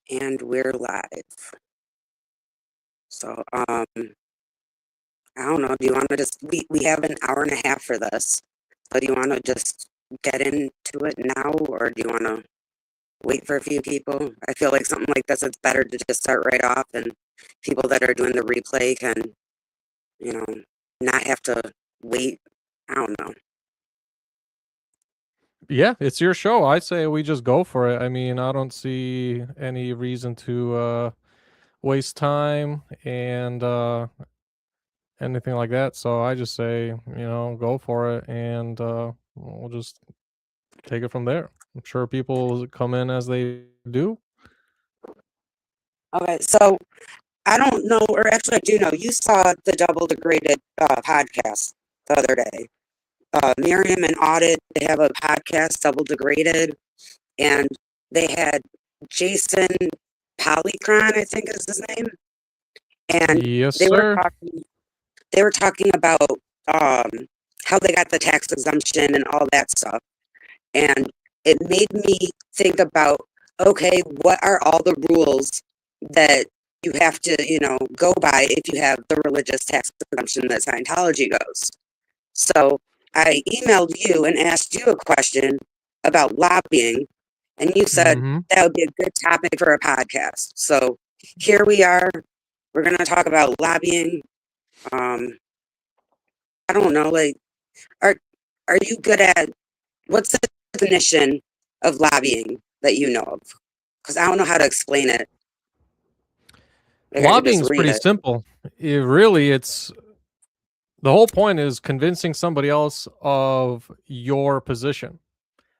And we're live. So, I don't know. Do you want to just, we have an hour and a half for this. So do you want to just get into it now, or do you want to wait for a few people? I feel like something like this, it's better to just start right off, and people that are doing the replay can, you know, not have to wait. I don't know. Yeah, it's your show. I say we just go for it. I mean, I don't see any reason to waste time and anything like that. So I just say, go for it and we'll just take it from there. I'm sure people come in as they do. Okay, so I don't know, or actually I do know, you saw the Double Degraded podcast the other day. Miriam and Audit, they have a podcast, Double Degraded, and they had Jason Polycron, I think is his name, and Yes, they were sir. talking. They were talking about um, how they got the tax exemption and all that stuff, and it made me think about, okay, what are all the rules that you have to, go by if you have the religious tax exemption that Scientology goes. So I emailed you and asked you a question about lobbying, and you said Mhm. that would be a good topic for a podcast. So here we are. We're going to talk about lobbying. Um, I don't know, like, are are you good at what's the definition of lobbying that you know of? Because I don't know how to explain it. Like I could Lobbying just is read pretty it. simple. It's the whole point is convincing somebody else of your position.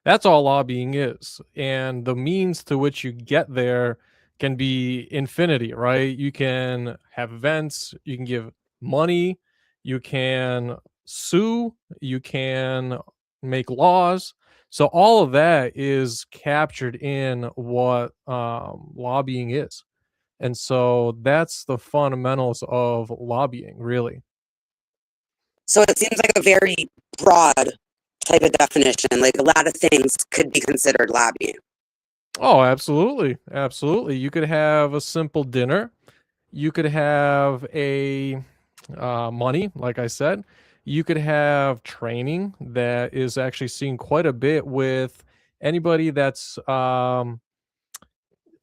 That's all lobbying is. And the means to which you get there can be infinity, right? You can have events, you can give money, you can sue, you can make laws. So all of that is captured in what lobbying is. And so that's the fundamentals of lobbying, really. So it seems like a very broad type of definition. Like a lot of things could be considered lobbying. Oh, absolutely. Absolutely. You could have a simple dinner. You could have a money, like I said. You could have training that is actually seen quite a bit with anybody that's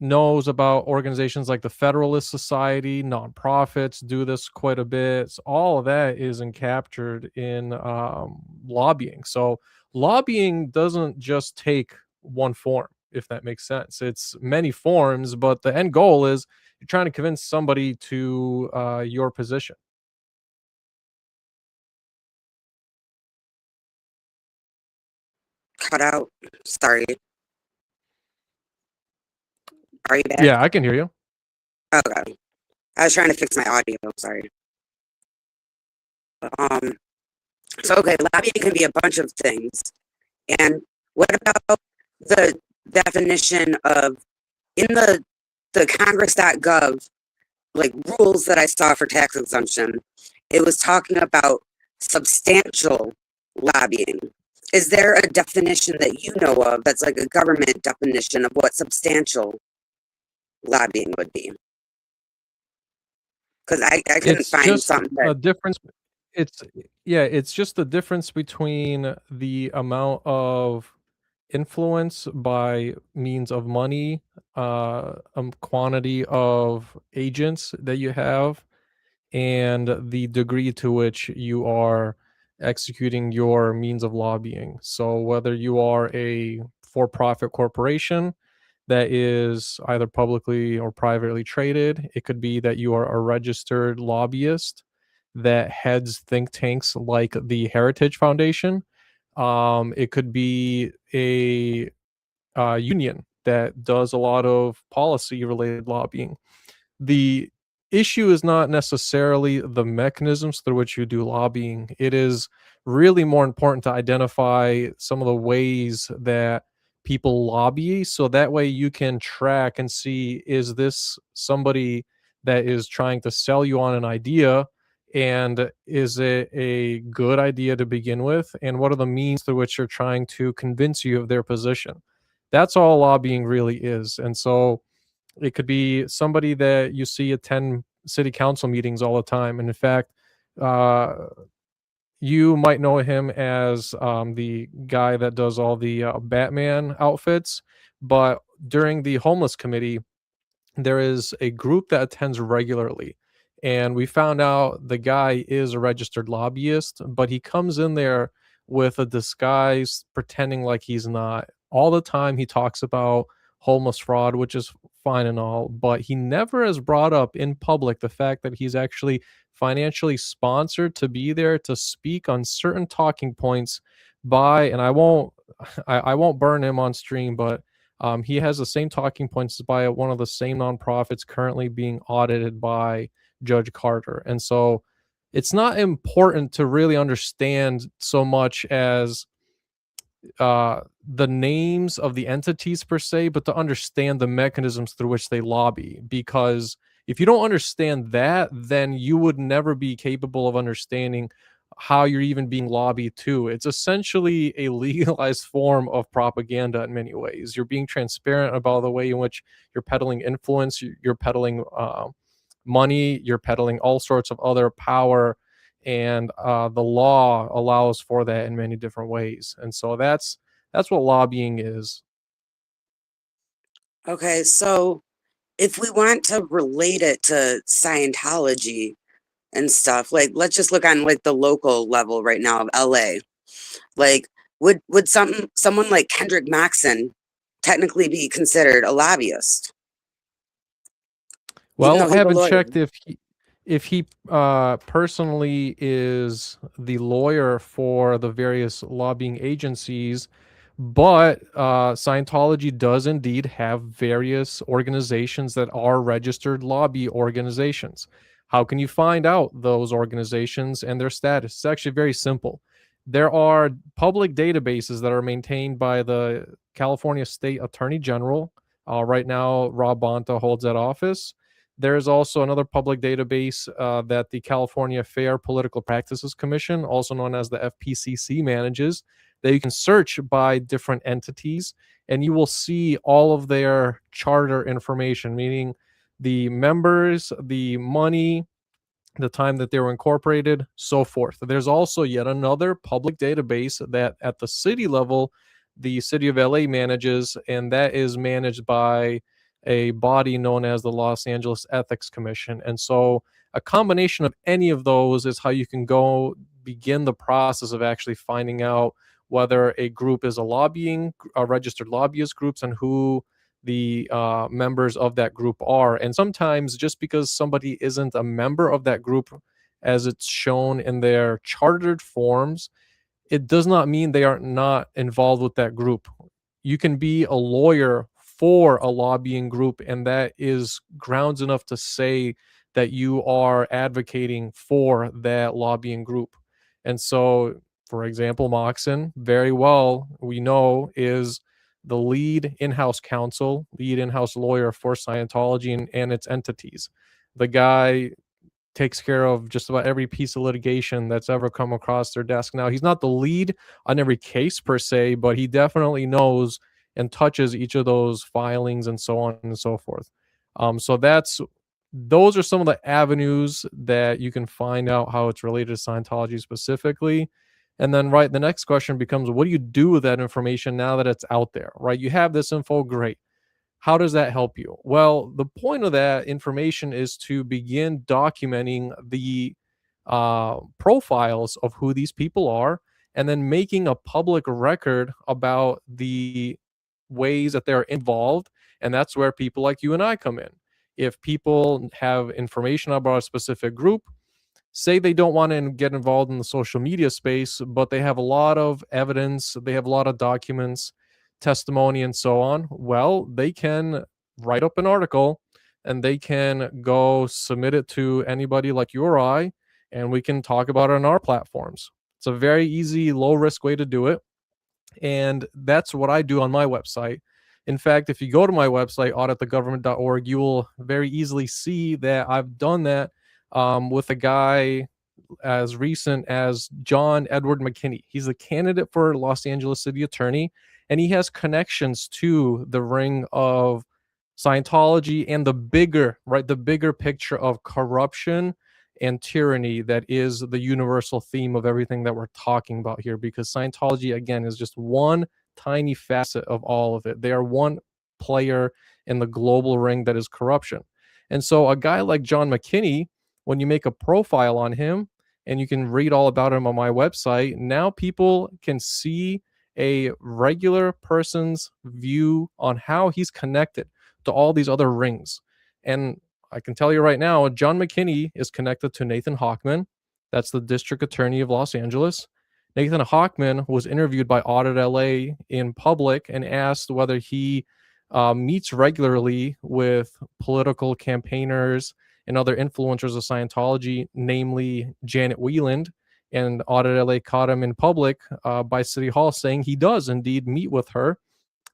knows about organizations like the Federalist Society, nonprofits do this quite a bit. So all of that is captured in lobbying. So lobbying doesn't just take one form, if that makes sense. It's many forms, but the end goal is you're trying to convince somebody to your position. Cut out. Sorry. Are you back? Yeah, I can hear you. Okay. I was trying to fix my audio. Sorry. Um. So okay, lobbying can be a bunch of things. And what about the definition of in the Congress.gov like rules that I saw for tax exemption? It was talking about substantial lobbying. Is there a definition that you know of that's like a government definition of what substantial lobbying would be? Because I couldn't It's find just something that a difference. It's yeah, it's just the difference between the amount of influence by means of money, quantity of agents that you have, and the degree to which you are executing your means of lobbying. So whether you are a for-profit corporation that is either publicly or privately traded, it could be that you are a registered lobbyist that heads think tanks like the Heritage Foundation. It could be a union that does a lot of policy related lobbying. The issue is not necessarily the mechanisms through which you do lobbying. It is really more important to identify some of the ways that people lobby so that way you can track and see, is this somebody that is trying to sell you on an idea, and is it a good idea to begin with, and what are the means through which you're trying to convince you of their position. That's all lobbying really is. And so It could be somebody that you see attend city council meetings all the time. And in fact, uh, you might know him as the guy that does all the Batman outfits. But during the homeless committee, there is a group that attends regularly. And we found out the guy is a registered lobbyist, but he comes in there with a disguise pretending like he's not. All the time he talks about homeless fraud, which is fine and all, but he never has brought up in public the fact that he's actually financially sponsored to be there to speak on certain talking points by, and I won't burn him on stream, but he has the same talking points by one of the same nonprofits currently being audited by Judge Carter. And so it's not important to really understand so much as the names of the entities per se, but to understand the mechanisms through which they lobby. Because if you don't understand that, then you would never be capable of understanding how you're even being lobbied to. It's essentially a legalized form of propaganda in many ways. You're being transparent about the way in which you're peddling influence, you're peddling money, you're peddling all sorts of other power, and the law allows for that in many different ways. And so that's what lobbying is. Okay, so if we want to relate it to Scientology and stuff, like let's just look on like the local level right now of LA. Like would someone like Kendrick Maxon technically be considered a lobbyist, even Well, though he's a haven't lawyer? checked if he personally is the lawyer for the various lobbying agencies, but Scientology does indeed have various organizations that are registered lobby organizations. How can you find out those organizations and their status? It's actually very simple. There are public databases that are maintained by the California State Attorney General. Right now, Rob Bonta holds that office. There's also another public database that the California Fair Political Practices Commission, also known as the FPCC, manages, that you can search by different entities, and you will see all of their charter information, meaning the members, the money, the time that they were incorporated, so forth. There's also yet another public database that at the city level, the city of LA manages, and that is managed by a body known as the Los Angeles Ethics Commission. And so a combination of any of those is how you can go begin the process of actually finding out whether a group is a registered lobbyist groups, and who the members of that group are. And sometimes just because somebody isn't a member of that group as it's shown in their chartered forms, it does not mean they are not involved with that group. You can be a lawyer for a lobbying group, and that is grounds enough to say that you are advocating for that lobbying group. And so, for example, Moxon, very well, we know, is the lead in-house counsel, lead in-house lawyer for Scientology and its entities. The guy takes care of just about every piece of litigation that's ever come across their desk. Now, he's not the lead on every case per se, but he definitely knows and touches each of those filings and so on and so forth. So those are some of the avenues that you can find out how it's related to Scientology specifically. And then, right, the next question becomes, what do you do with that information now that it's out there, right? You have this info, great. How does that help you? Well, the point of that information is to begin documenting the profiles of who these people are, and then making a public record about the ways that they're involved. And that's where people like you and I come in. If people have information about a specific group, say they don't want to get involved in the social media space, but they have a lot of evidence, they have a lot of documents, testimony, and so on. Well, they can write up an article and they can go submit it to anybody like you or I, and we can talk about it on our platforms. It's a very easy, low risk way to do it. And that's what I do on my website. In fact, if you go to my website, auditthegovernment.org, you will very easily see that I've done that with a guy as recent as John Edward McKinney. He's a candidate for Los Angeles City Attorney, and he has connections to the ring of Scientology and the bigger, right, the bigger picture of corruption and tyranny that is the universal theme of everything that we're talking about here, because Scientology, again, is just one tiny facet of all of it. They are one player in the global ring that is corruption. And so a guy like John McKinney, when you make a profile on him, and you can read all about him on my website, now people can see a regular person's view on how he's connected to all these other rings. And I can tell you right now, John McKinney is connected to Nathan Hochman. That's the district attorney of Los Angeles. Nathan Hochman was interviewed by Audit LA in public and asked whether he meets regularly with political campaigners and other influencers of Scientology, namely Janet Wieland. And Audit LA caught him in public by City Hall saying he does indeed meet with her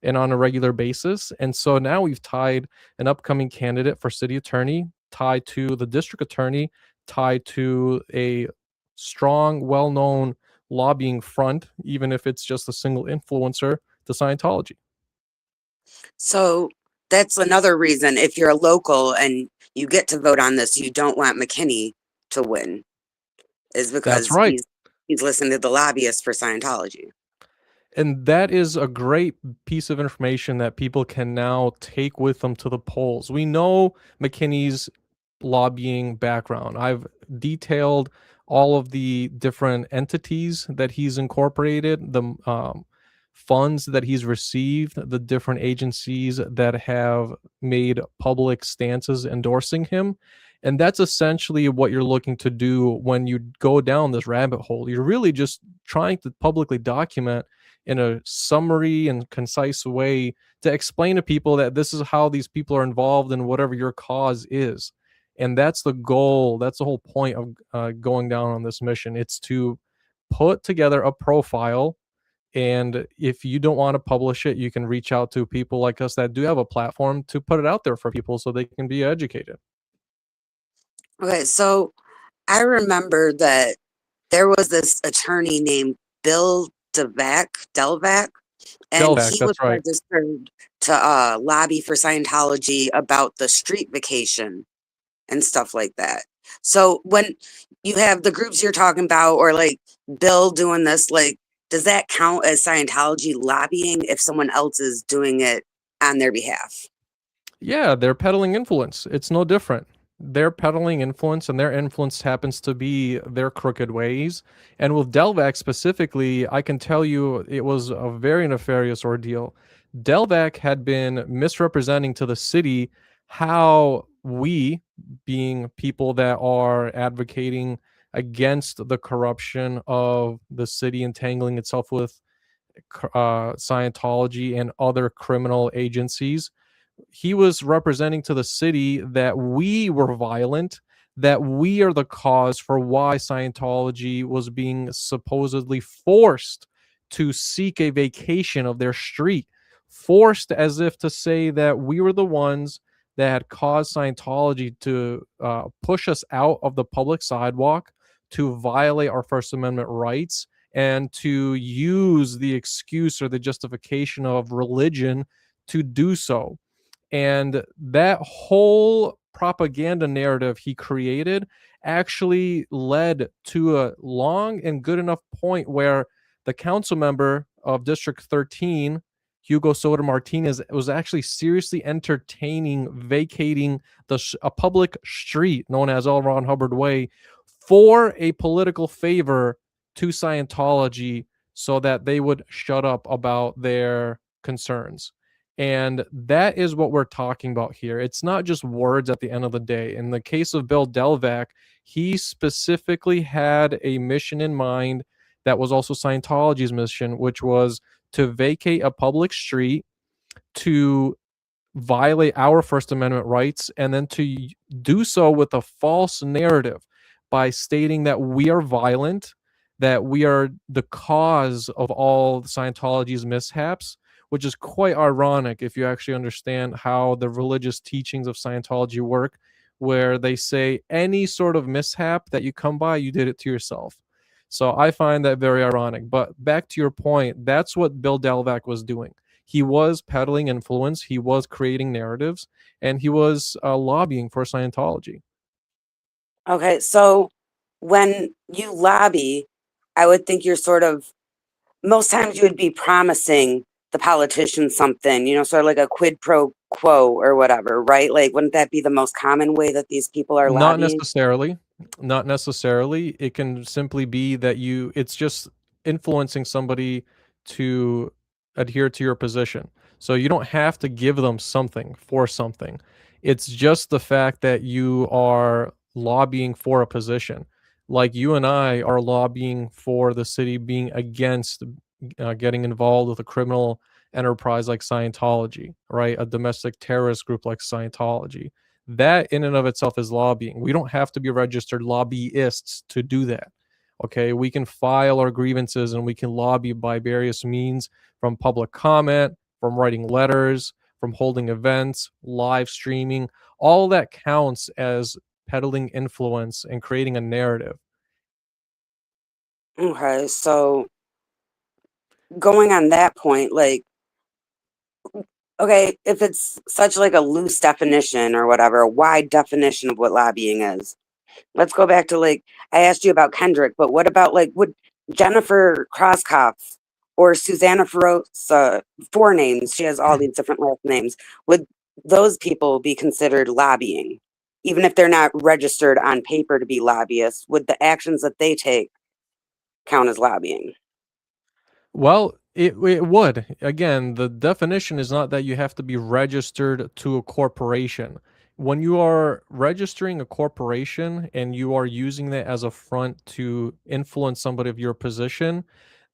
and on a regular basis. And so now we've tied an upcoming candidate for city attorney, tied to the district attorney, tied to a strong, well known lobbying front, even if it's just a single influencer to Scientology. So that's another reason, if you're a local and you get to vote on this, you don't want McKinney to win, is That's because right. he's listening to the lobbyists for Scientology. And that is a great piece of information that people can now take with them to the polls. We know McKinney's lobbying background. I've detailed all of the different entities that he's incorporated, the funds that he's received, the different agencies that have made public stances endorsing him. And that's essentially what you're looking to do when you go down this rabbit hole. You're really just trying to publicly document in a summary and concise way to explain to people that this is how these people are involved in whatever your cause is. And that's the goal. That's the whole point of going down on this mission. It's to put together a profile. And if you don't want to publish it, you can reach out to people like us that do have a platform to put it out there for people so they can be educated. Okay, so I remember that there was this attorney named Bill Delvac, and Delvac, he was that's right. registered to lobby for Scientology about the street vacation and stuff like that. So when you have the groups you're talking about, or like Bill doing this, like, does that count as Scientology lobbying if someone else is doing it on their behalf? Yeah, they're peddling influence. It's no different. They're peddling influence, and their influence happens to be their crooked ways. And with Delvac specifically, I can tell you it was a very nefarious ordeal. Delvac had been misrepresenting to the city how we, being people that are advocating against the corruption of the city entangling itself with Scientology and other criminal agencies, he was representing to the city that we were violent, that we are the cause for why Scientology was being supposedly forced to seek a vacation of their street, forced as if to say that we were the ones that had caused Scientology to push us out of the public sidewalk, to violate our First Amendment rights, and to use the excuse or the justification of religion to do so. And that whole propaganda narrative he created actually led to a long and good enough point where the council member of District 13, Hugo Soto Martinez, was actually seriously entertaining vacating a public street known as L. Ron Hubbard Way for a political favor to Scientology so that they would shut up about their concerns. And that is what we're talking about here. It's not just words at the end of the day. In the case of Bill Delvac, he specifically had a mission in mind that was also Scientology's mission, which was to vacate a public street, to violate our First Amendment rights, and then to do so with a false narrative by stating that we are violent, that we are the cause of all Scientology's mishaps, which is quite ironic if you actually understand how the religious teachings of Scientology work, where they say any sort of mishap that you come by, you did it to yourself. So I find that very ironic. But back to your point, that's what Bill Delvac was doing. he was peddling influence, he was creating narratives, and he was lobbying for Scientology. Okay, so when you lobby, I would think you're sort of most times you would be promising the politician something, sort of like a quid pro quo or whatever, right? Like, wouldn't that be the most common way that these people are Not lobbying? necessarily. Not necessarily. It can simply be that it's just influencing somebody to adhere to your position. So you don't have to give them something for something. It's just the fact that you are lobbying for a position. Like you and I are lobbying for the city being against getting involved with a criminal enterprise like Scientology, right? A domestic terrorist group like Scientology. That in and of itself is lobbying. We don't have to be registered lobbyists to do that. Okay, we can file our grievances and we can lobby by various means, from public comment, from writing letters, from holding events, live streaming. All that counts as peddling influence and creating a narrative. Okay, so going on that point, like, okay, if it's such like a loose definition or whatever, a wide definition of what lobbying is, let's go back to like I asked you about Kendrick, but what about like would Jennifer Kroskopf or Susanna Ferosa, four names, she has all these different last names, would those people be considered lobbying? Even if they're not registered on paper to be lobbyists, would the actions that they take count as lobbying? Well, it would. Again, the definition is not that you have to be registered to a corporation. When you are registering a corporation and you are using that as a front to influence somebody of your position,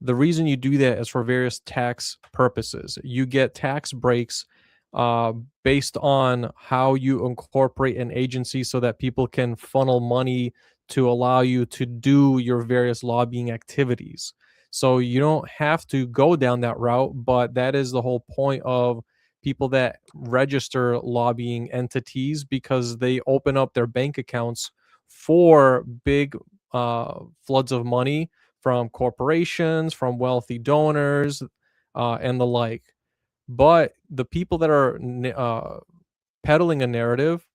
the reason you do that is for various tax purposes. You get tax breaks uh, based on how you incorporate an agency so that people can funnel money to allow you to do your various lobbying activities. So you don't have to go down that route, but that is the whole point of people that register lobbying entities, because they open up their bank accounts for big floods of money from corporations, from wealthy donors, and the like. But the people that are peddling a narrative,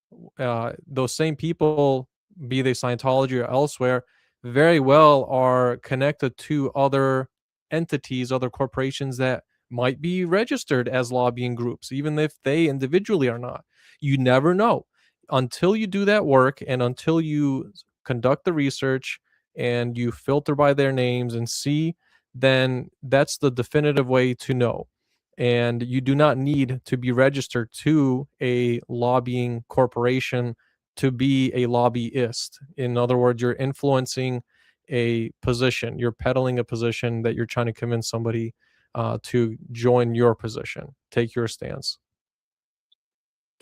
those same people, be they Scientology or elsewhere, very well are connected to other entities, other corporations that might be registered as lobbying groups, even if they individually are not. You never know until you do that work and until you conduct the research and you filter by their names and see, then that's the definitive way to know. And you do not need to be registered to a lobbying corporation to be a lobbyist. In other words, you're influencing a position, you're peddling a position that you're trying to convince somebody to join your position, take your stance.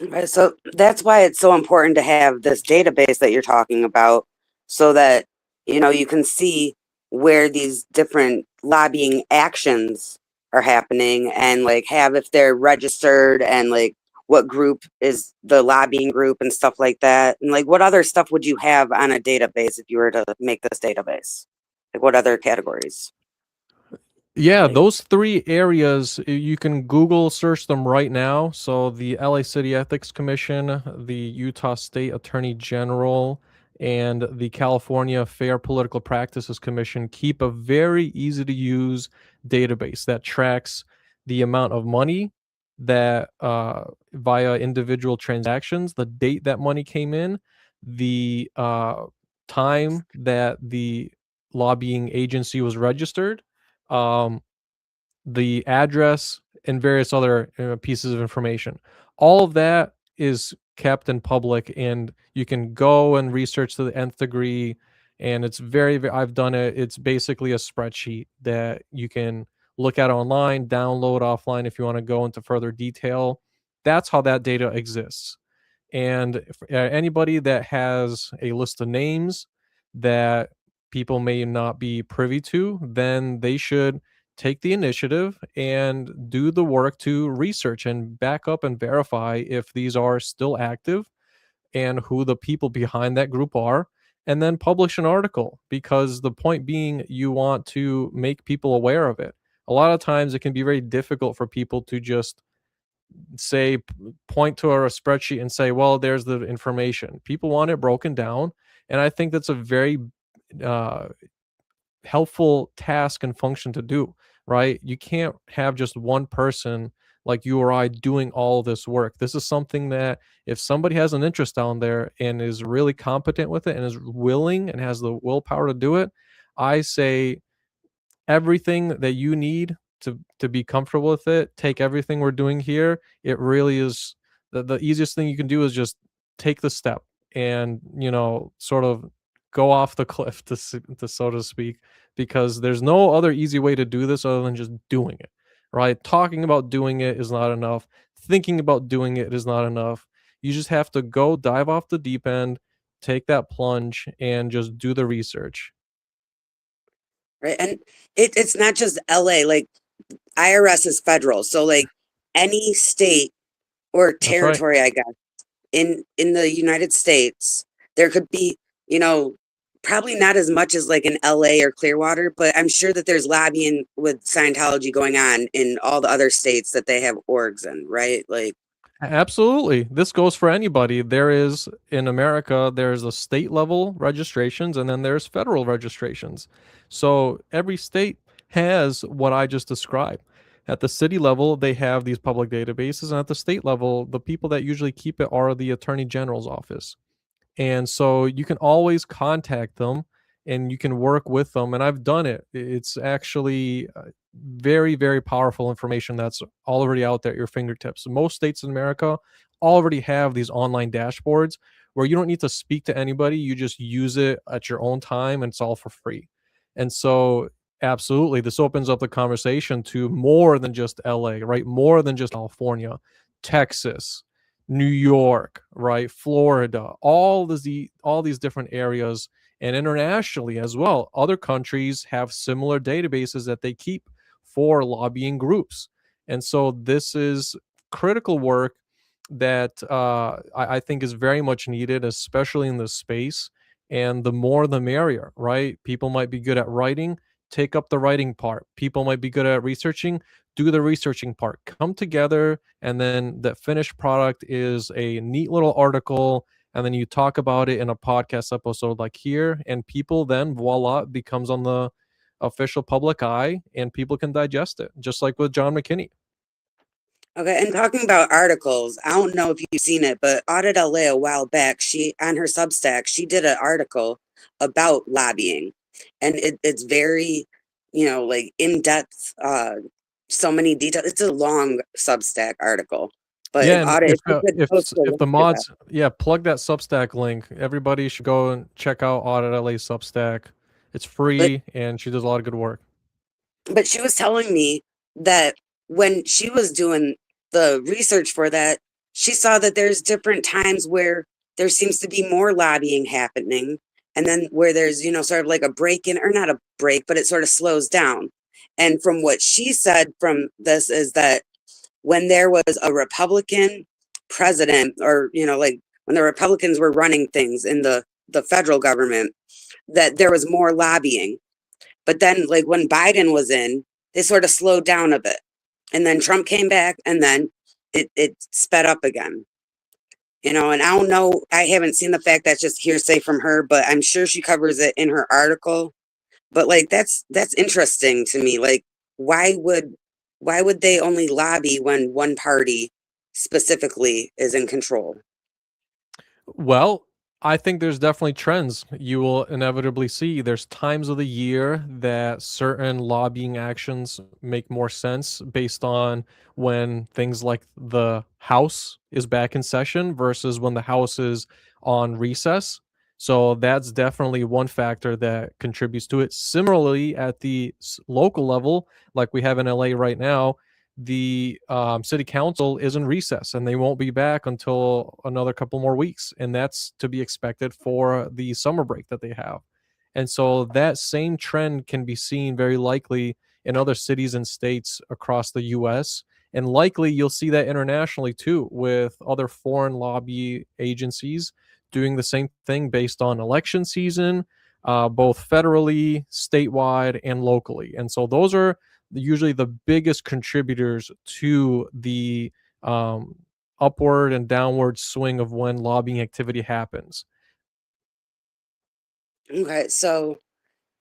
Right, so that's why it's so important to have this database that you're talking about so that you can see where these different lobbying actions are happening and like have if they're registered and like what group is the lobbying group and stuff like that. And like what other stuff would you have on a database if you were to make this database? Like what other categories? Yeah, Like those three areas, you can Google search them right now. So the LA City Ethics Commission, the Utah State Attorney General, and the California Fair Political Practices Commission keep a very easy to use database that tracks the amount of money that via individual transactions, the date that money came in, the time that the lobbying agency was registered, um, the address, and various other pieces of information. All of that is kept in public, and you can go and research to the nth degree. And it's I've done it. It's basically a spreadsheet that you can look at online, download offline if you want to go into further detail. That's how that data exists. And if, anybody that has a list of names that people may not be privy to, then they should take the initiative and do the work to research and back up and verify if these are still active and who the people behind that group are, and then publish an article, because the point being you want to make people aware of it. a lot of times it can be very difficult for people to just say, point to a spreadsheet and say, well, there's the information. People want it broken down. And I think that's a very uh, helpful task and function to do, right? You can't have just one person like you or I doing all this work. This is something that if somebody has an interest down there and is really competent with it and is willing and has the willpower to do it, I say everything that you need to be comfortable with it, take everything we're doing here. It really is the easiest thing you can do is just take the step and, sort of go off the cliff to so to speak, because there's no other easy way to do this other than just doing it, right? Talking about doing it is not enough. Thinking about doing it is not enough. You just have to go dive off the deep end, take that plunge, and just do the research. right? And it's not just LA, like IRS is federal. So like any state or That's right. territory, I guess, in the United States, there could be, you know, probably not as much as like in LA or Clearwater, but I'm sure that there's lobbying with Scientology going on in all the other states that they have orgs in, right? Like, Absolutely. This goes for anybody. There is in America, there's a state level registrations and then there's federal registrations. So every state has what I just described. At the city level, they have these public databases, and at the state level, the people that usually keep it are the Attorney General's office. And so you can always contact them and you can work with them. And I've done it. It's actually very, very powerful information that's already out there at your fingertips. Most states in America already have these online dashboards where you don't need to speak to anybody. You just use it at your own time and it's all for free. And so, absolutely, this opens up the conversation to more than just LA, right? More than just California, Texas, New York, right? Florida, all these different areas, and internationally as well. Other countries have similar databases that they keep for lobbying groups. And so this is critical work that I think is very much needed, especially in this space. And the more the merrier, right? People might be good at writing, take up the writing part. People might be good at researching, do the researching part. Come together, and then the finished product is a neat little article. And then you talk about it in a podcast episode like here, and people then voila becomes on the official public eye, and people can digest it, just like with John McKinney. okay, and talking about articles, I don't know if you've seen it, but Audit LA a while back, she on her Substack, she did an article about lobbying, and it's very, like in depth, so many details. It's a long Substack article, but Yeah, and if you could post a if link the to that. mods, yeah, plug that Substack link. Everybody should go and check out Audit LA Substack. It's But free, and she does a lot of good work. but she was telling me that when she was doing the research for that, she saw that there's different times where there seems to be more lobbying happening, and then where there's, sort of like a break in, or not a break, but it sort of slows down. And from what she said from this is that when there was a Republican president, or, like when the Republicans were running things in the federal government, that there was more lobbying. But then, like when Biden was in, they sort of slowed down a bit. And then Trump came back, and then it sped up again. And I don't know, I haven't seen the fact, that's just hearsay from her, but I'm sure she covers it in her article. But like that's interesting to me. Like, why would why would they only lobby when one party specifically is in control? Well, I think there's definitely trends you will inevitably see. There's times of the year that certain lobbying actions make more sense based on when things like the House is back in session versus when the House is on recess. So that's definitely one factor that contributes to it. Similarly, at the local level, like we have in LA right now, the city council is in recess and they won't be back until another couple more weeks, and that's to be expected for the summer break that they have. And so that same trend can be seen very likely in other cities and states across the US, and likely you'll see that internationally too, with other foreign lobby agencies doing the same thing based on election season, both federally, statewide, and locally. And so those are usually the biggest contributors to the um, upward and downward swing of when lobbying activity happens. Okay, so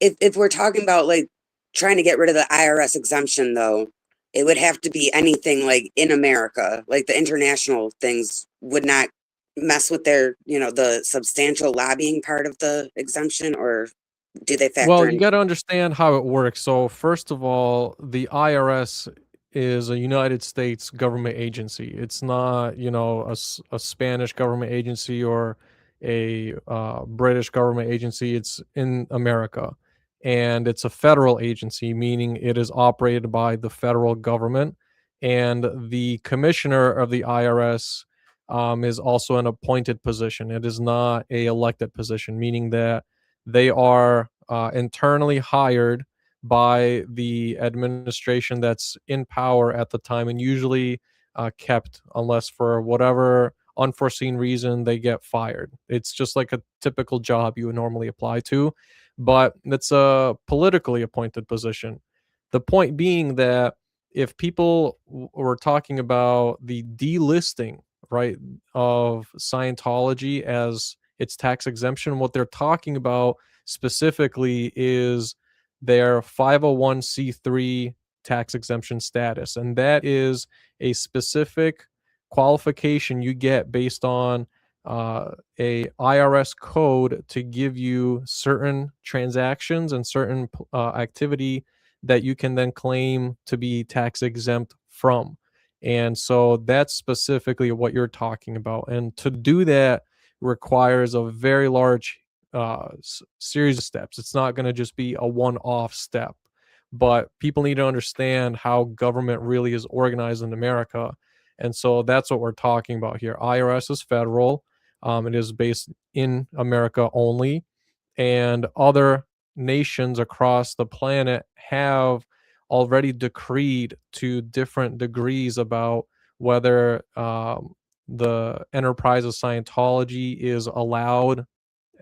if we're talking about like trying to get rid of the IRS exemption though, it would have to be anything like in America. Like the international things would not mess with their, the substantial lobbying part of the exemption, or do they Well, factor you in? gotta understand how it works. So, first of all, the IRS is a United States government agency. It's not, a Spanish government agency or a British government agency. It's in America. And it's a federal agency, meaning it is operated by the federal government. And the commissioner of the IRS is also an appointed position. It is not a elected position, meaning that they are internally hired by the administration that's in power at the time, and usually kept unless for whatever unforeseen reason they get fired. It's just like a typical job you would normally apply to, but it's a politically appointed position. The point being that if people were talking about the delisting, right, of Scientology as its tax exemption, what they're talking about specifically is their 501c3 tax exemption status. And that is a specific qualification you get based on a IRS code to give you certain transactions and certain activity that you can then claim to be tax exempt from. And so that's specifically what you're talking about. And to do that requires a very large series of steps. It's not going to just be a one off step, but people need to understand how government really is organized in America. And so that's what we're talking about here. IRS is federal, it is based in America only, and other nations across the planet have already decreed to different degrees about whether the enterprise of Scientology is allowed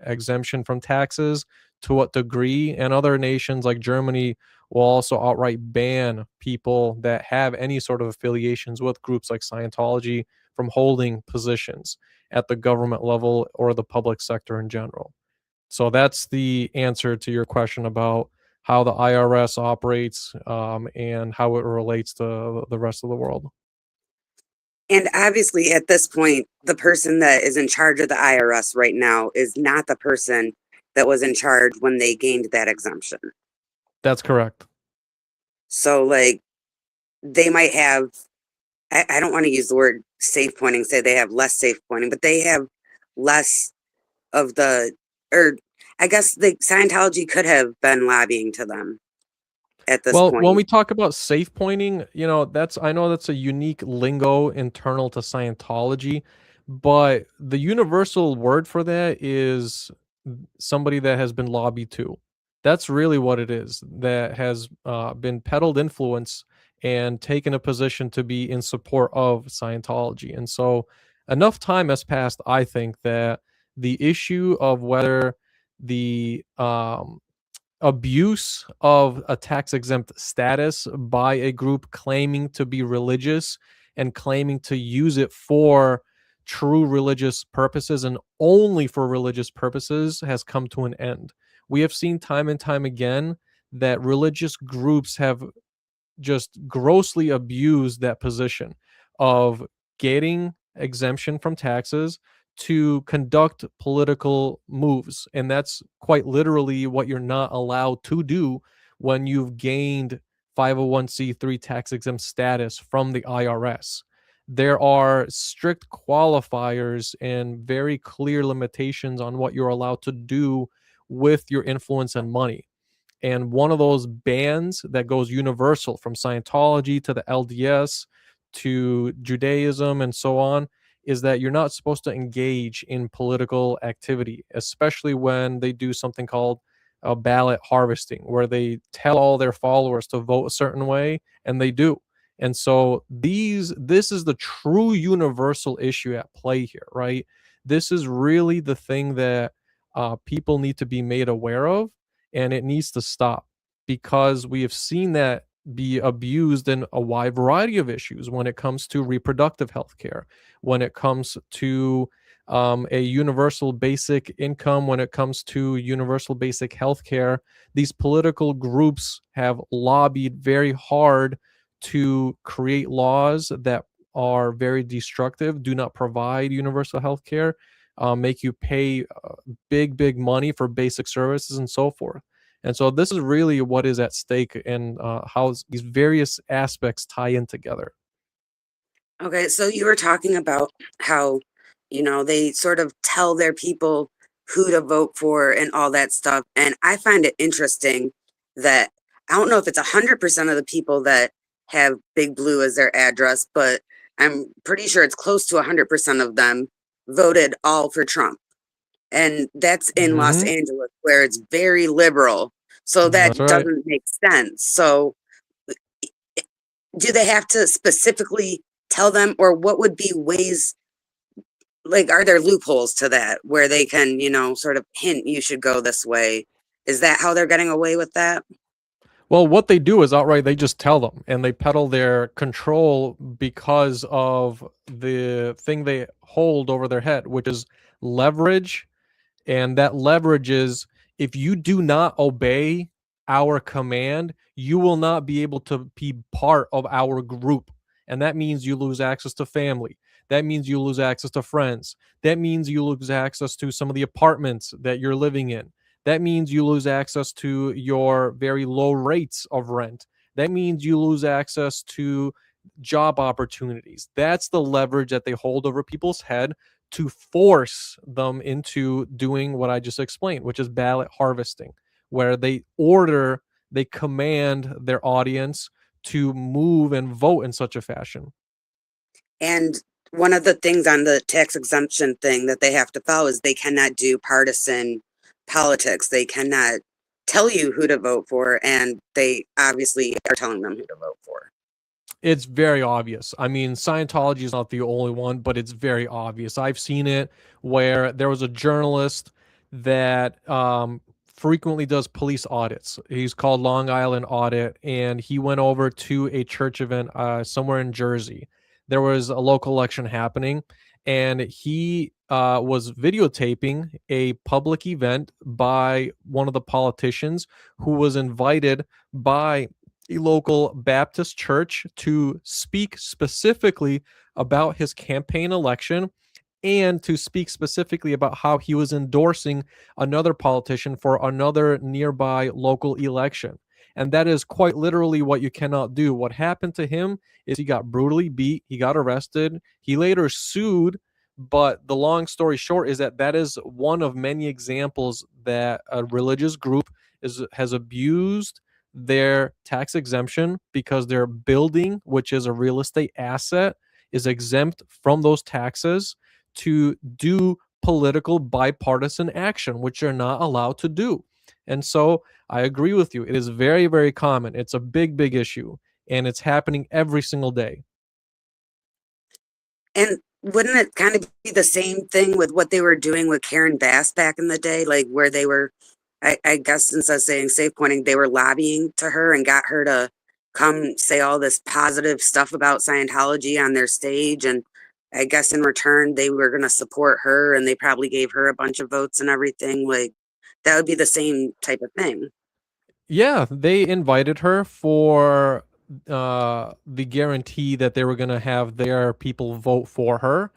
exemption from taxes, to what degree, and other nations like Germany will also outright ban people that have any sort of affiliations with groups like Scientology from holding positions at the government level or the public sector in general. So that's the answer to your question about how the IRS operates, and how it relates to the rest of the world. And obviously, at this point, the person that is in charge of the IRS right now is not the person that was in charge when they gained that exemption. That's correct. So, like, they might have, I don't want to use the word safe pointing, say they have less safe pointing, but they have less of the, or I guess the Scientology could have been lobbying to them at this Well, when point. we talk about safe pointing, that's I know that's a unique lingo internal to Scientology, but the universal word for that is somebody that has been lobbied to. That's really what it is. That has been peddled influence and taken a position to be in support of Scientology. And so enough time has passed, I think, that the issue of whether the abuse of a tax exempt status by a group claiming to be religious and claiming to use it for true religious purposes and only for religious purposes has come to an end. We have seen time and time again that religious groups have just grossly abused that position of getting exemption from taxes to conduct political moves. And that's quite literally what you're not allowed to do when you've gained 501c3 tax exempt status from the IRS. There are strict qualifiers and very clear limitations on what you're allowed to do with your influence and money. And one of those bans that goes universal from Scientology to the LDS to Judaism and so on is that you're not supposed to engage in political activity, especially when they do something called a ballot harvesting, where they tell all their followers to vote a certain way, and they do. And so this is the true universal issue at play here, right? This is really the thing that people need to be made aware of, and it needs to stop because we have seen that be abused in a wide variety of issues when it comes to reproductive health care, when it comes to a universal basic income, when it comes to universal basic health care. These political groups have lobbied very hard to create laws that are very destructive, do not provide universal health care, make you pay big money for basic services and so forth. And so this is really what is at stake, and how these various aspects tie in together. Okay, so you were talking about how, they sort of tell their people who to vote for and all that stuff. And I find it interesting that I don't know if it's 100% of the people that have Big Blue as their address, but I'm pretty sure it's close to 100% of them voted all for Trump. And that's in Los Hmm. Angeles, where it's very liberal. So That's that right. doesn't make sense. So do they have to specifically tell them, or what would be ways, like, are there loopholes to that where they can, sort of hint you should go this way? Is that how they're getting away with that? Well, what they do is outright they just tell them, and they peddle their control because of the thing they hold over their head, which is leverage. And that leverage is, if you do not obey our command, you will not be able to be part of our group. And that means you lose access to family. That means you lose access to friends. That means you lose access to some of the apartments that you're living in. That means you lose access to your very low rates of rent. That means you lose access to job opportunities. That's the leverage that they hold over people's head to force them into doing what I just explained, which is ballot harvesting, where they command their audience to move and vote in such a fashion. And one of the things on the tax exemption thing that they have to follow is they cannot do partisan politics. They cannot tell you who to vote for, and they obviously are telling them who to vote for. It's very obvious. I mean, Scientology is not the only one, but it's very obvious. I've seen it where there was a journalist that frequently does police audits. He's called Long Island Audit, and he went over to a church event somewhere in Jersey. There was a local election happening, and he was videotaping a public event by one of the politicians who was invited by a local Baptist church to speak specifically about his campaign election, and to speak specifically about how he was endorsing another politician for another nearby local election. And that is quite literally what you cannot do. What happened to him is he got brutally beat, he got arrested, he later sued. But the long story short is that that is one of many examples that a religious group has abused their tax exemption because their building, which is a real estate asset, is exempt from those taxes to do political bipartisan action, which you're not allowed to do. And so I agree with you. It is very common. It's a big issue, and it's happening every single day. And wouldn't it kind of be the same thing with what they were doing with Karen Bass back in the day? Like, where they were, I guess, instead of saying safe pointing, they were lobbying to her and got her to come say all this positive stuff about Scientology on their stage. And I guess in return, they were going to support her, and they probably gave her a bunch of votes and everything. Like, that would be the same type of thing. Yeah, they invited her for the guarantee that they were going to have their people vote for her.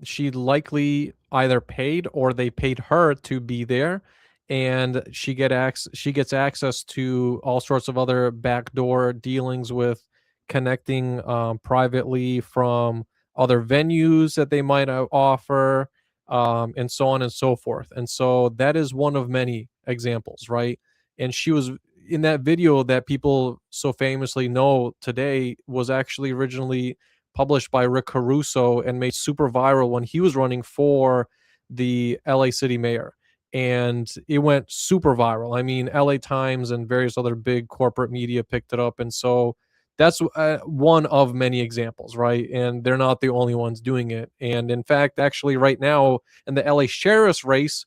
She likely either paid or they paid her to be there, and she gets access to all sorts of other backdoor dealings with connecting privately from other venues that they might offer, and so on and so forth. And so that is one of many examples, right? And she was in that video that people so famously know today, was actually originally published by Rick Caruso and made super viral when he was running for the LA city mayor. And it went super viral. I mean, LA Times and various other big corporate media picked it up. And so that's one of many examples, right? And they're not the only ones doing it. And in fact, actually, right now in the LA sheriff's race,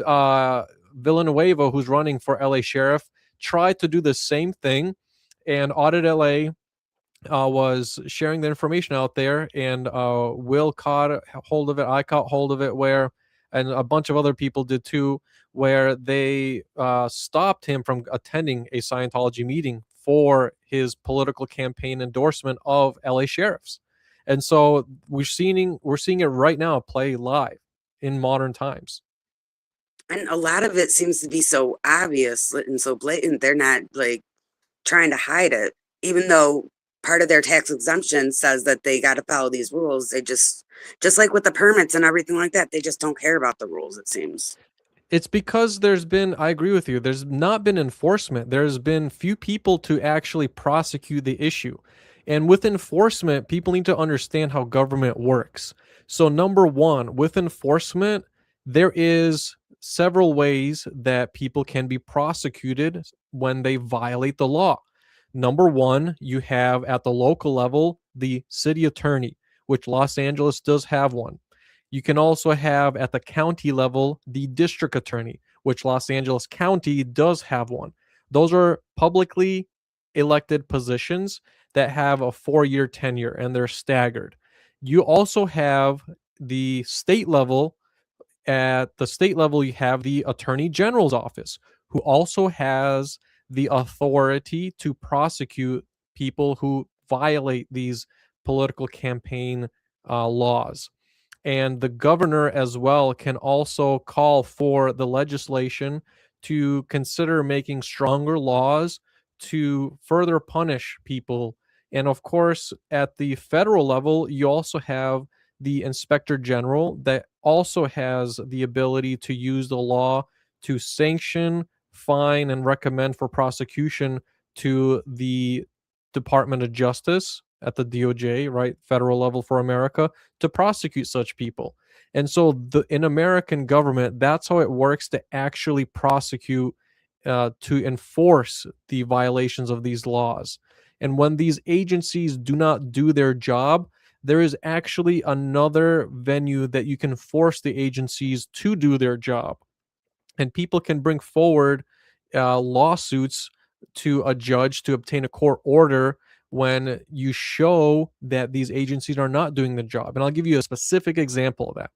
uh, Villanueva, who's running for LA sheriff, tried to do the same thing. And Audit LA was sharing the information out there, and Will caught hold of it. I caught hold of it, and a bunch of other people did too, where they stopped him from attending a Scientology meeting for his political campaign endorsement of LA sheriffs. And so we're seeing it right now play live in modern times. And a lot of it seems to be so obvious and so blatant. They're not like trying to hide it, even though part of their tax exemption says that they got to follow these rules. They just like with the permits and everything like that, they just don't care about the rules, it seems. It's because I agree with you, there's not been enforcement. There's been few people to actually prosecute the issue. And with enforcement, people need to understand how government works. So number one, with enforcement, there is several ways that people can be prosecuted when they violate the law. Number one, you have at the local level the city attorney, which Los Angeles does have one. You can also have at the county level the district attorney, which Los Angeles County does have one. Those are publicly elected positions that have a 4-year tenure, and they're staggered. You also have the state level. At the state level, you have the Attorney General's office, who also has the authority to prosecute people who violate these political campaign laws. And the governor as well can also call for the legislation to consider making stronger laws to further punish people. And of course, at the federal level, you also have the inspector general that also has the ability to use the law to sanction, fine, and recommend for prosecution to the Department of Justice at the DOJ, right? Federal level for America, to prosecute such people. And so in American government, that's how it works to actually prosecute, to enforce the violations of these laws. And when these agencies do not do their job, there is actually another venue that you can force the agencies to do their job. And people can bring forward lawsuits to a judge to obtain a court order when you show that these agencies are not doing the job. And I'll give you a specific example of that.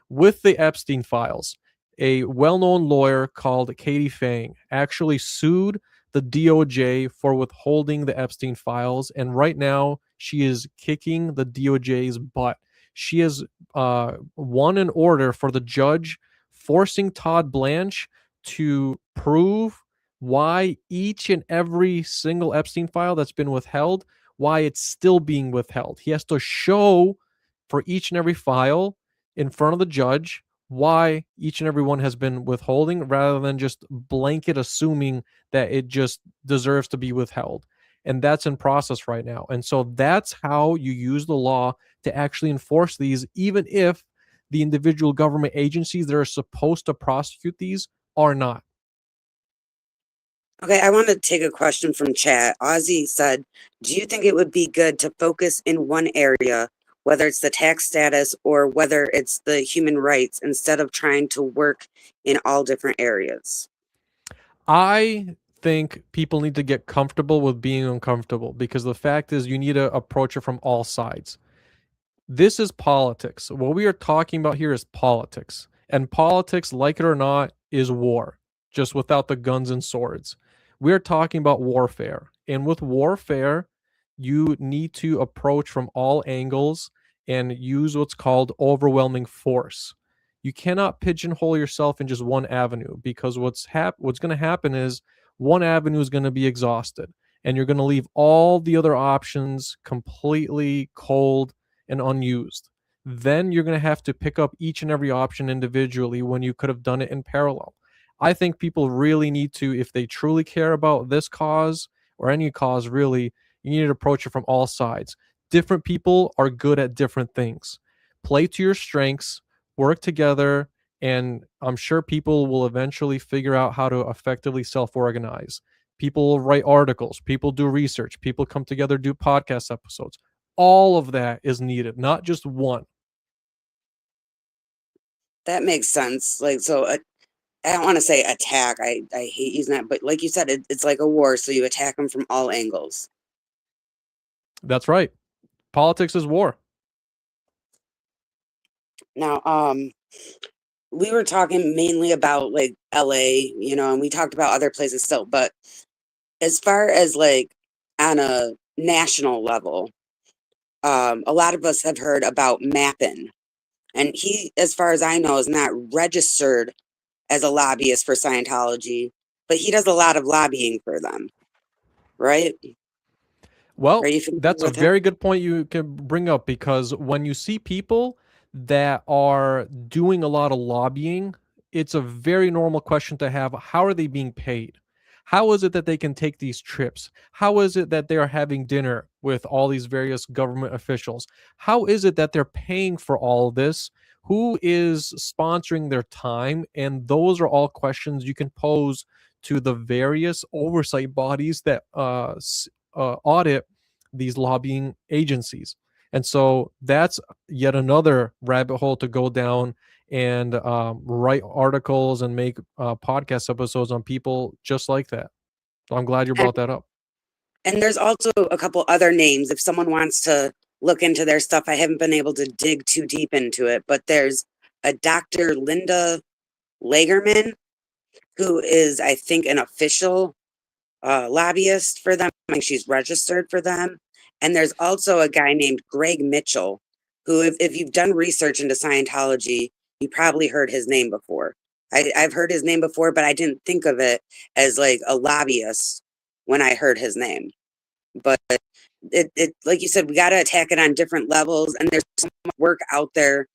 With the Epstein files, a well known lawyer called Katie Fang actually sued the DOJ for withholding the Epstein files. And right now, she is kicking the DOJ's butt. She has won an order for the judge forcing Todd Blanche to prove why each and every single Epstein file that's been withheld, why it's still being withheld. He has to show for each and every file in front of the judge why each and every one has been withholding, rather than just blanket assuming that it just deserves to be withheld. And that's in process right now. And so that's how you use the law to actually enforce these, even if the individual government agencies that are supposed to prosecute these are not. Okay, I want to take a question from chat. Ozzy said, do you think it would be good to focus in one area, whether it's the tax status or whether it's the human rights, instead of trying to work in all different areas? I think people need to get comfortable with being uncomfortable, because the fact is you need to approach it from all sides. This is politics. What we are talking about here is politics. And politics, like it or not, is war, just without the guns and swords. We're talking about warfare. And with warfare, you need to approach from all angles and use what's called overwhelming force. You cannot pigeonhole yourself in just one avenue, because what's going to happen is one avenue is going to be exhausted, and you're going to leave all the other options completely cold and unused. Then you're going to have to pick up each and every option individually when you could have done it in parallel. I think people really need to, if they truly care about this cause or any cause really, you need to approach it from all sides. Different people are good at different things. Play to your strengths, work together, and I'm sure people will eventually figure out how to effectively self organize. People will write articles, people do research, people come together, do podcast episodes. All of that is needed, not just one. That makes sense. Like, so I don't want to say attack. I hate using that, but like you said, it's like a war, so you attack them from all angles. That's right. Politics is war. Now, we were talking mainly about like LA, and we talked about other places still, but as far as like on a national level, a lot of us have heard about Mappin, and he, as far as I know, is not registered as a lobbyist for Scientology, but he does a lot of lobbying for them, right? Are Well, you familiar that's a with him? very good point you can bring up, because when you see people that are doing a lot of lobbying, it's a very normal question to have. How are they being paid? How is it that they can take these trips? How is it that they're having dinner with all these various government officials? How is it that they're paying for all of this? Who is sponsoring their time? And those are all questions you can pose to the various oversight bodies that audit these lobbying agencies. And so that's yet another rabbit hole to go down and write articles and make podcast episodes on people just like that. So I'm glad you And, brought that up. and there's also a couple other names if someone wants to look into their stuff. I haven't been able to dig too deep into it, but there's a Dr. Linda Lagerman, who is, I think, an official lobbyist for them. I think she's registered for them. And there's also a guy named Greg Mitchell, who, if you've done research into Scientology, you probably heard his name before. I've heard his name before, but I didn't think of it as like a lobbyist when I heard his name. But it like you said, we got to attack it on different levels, and there's so much work out there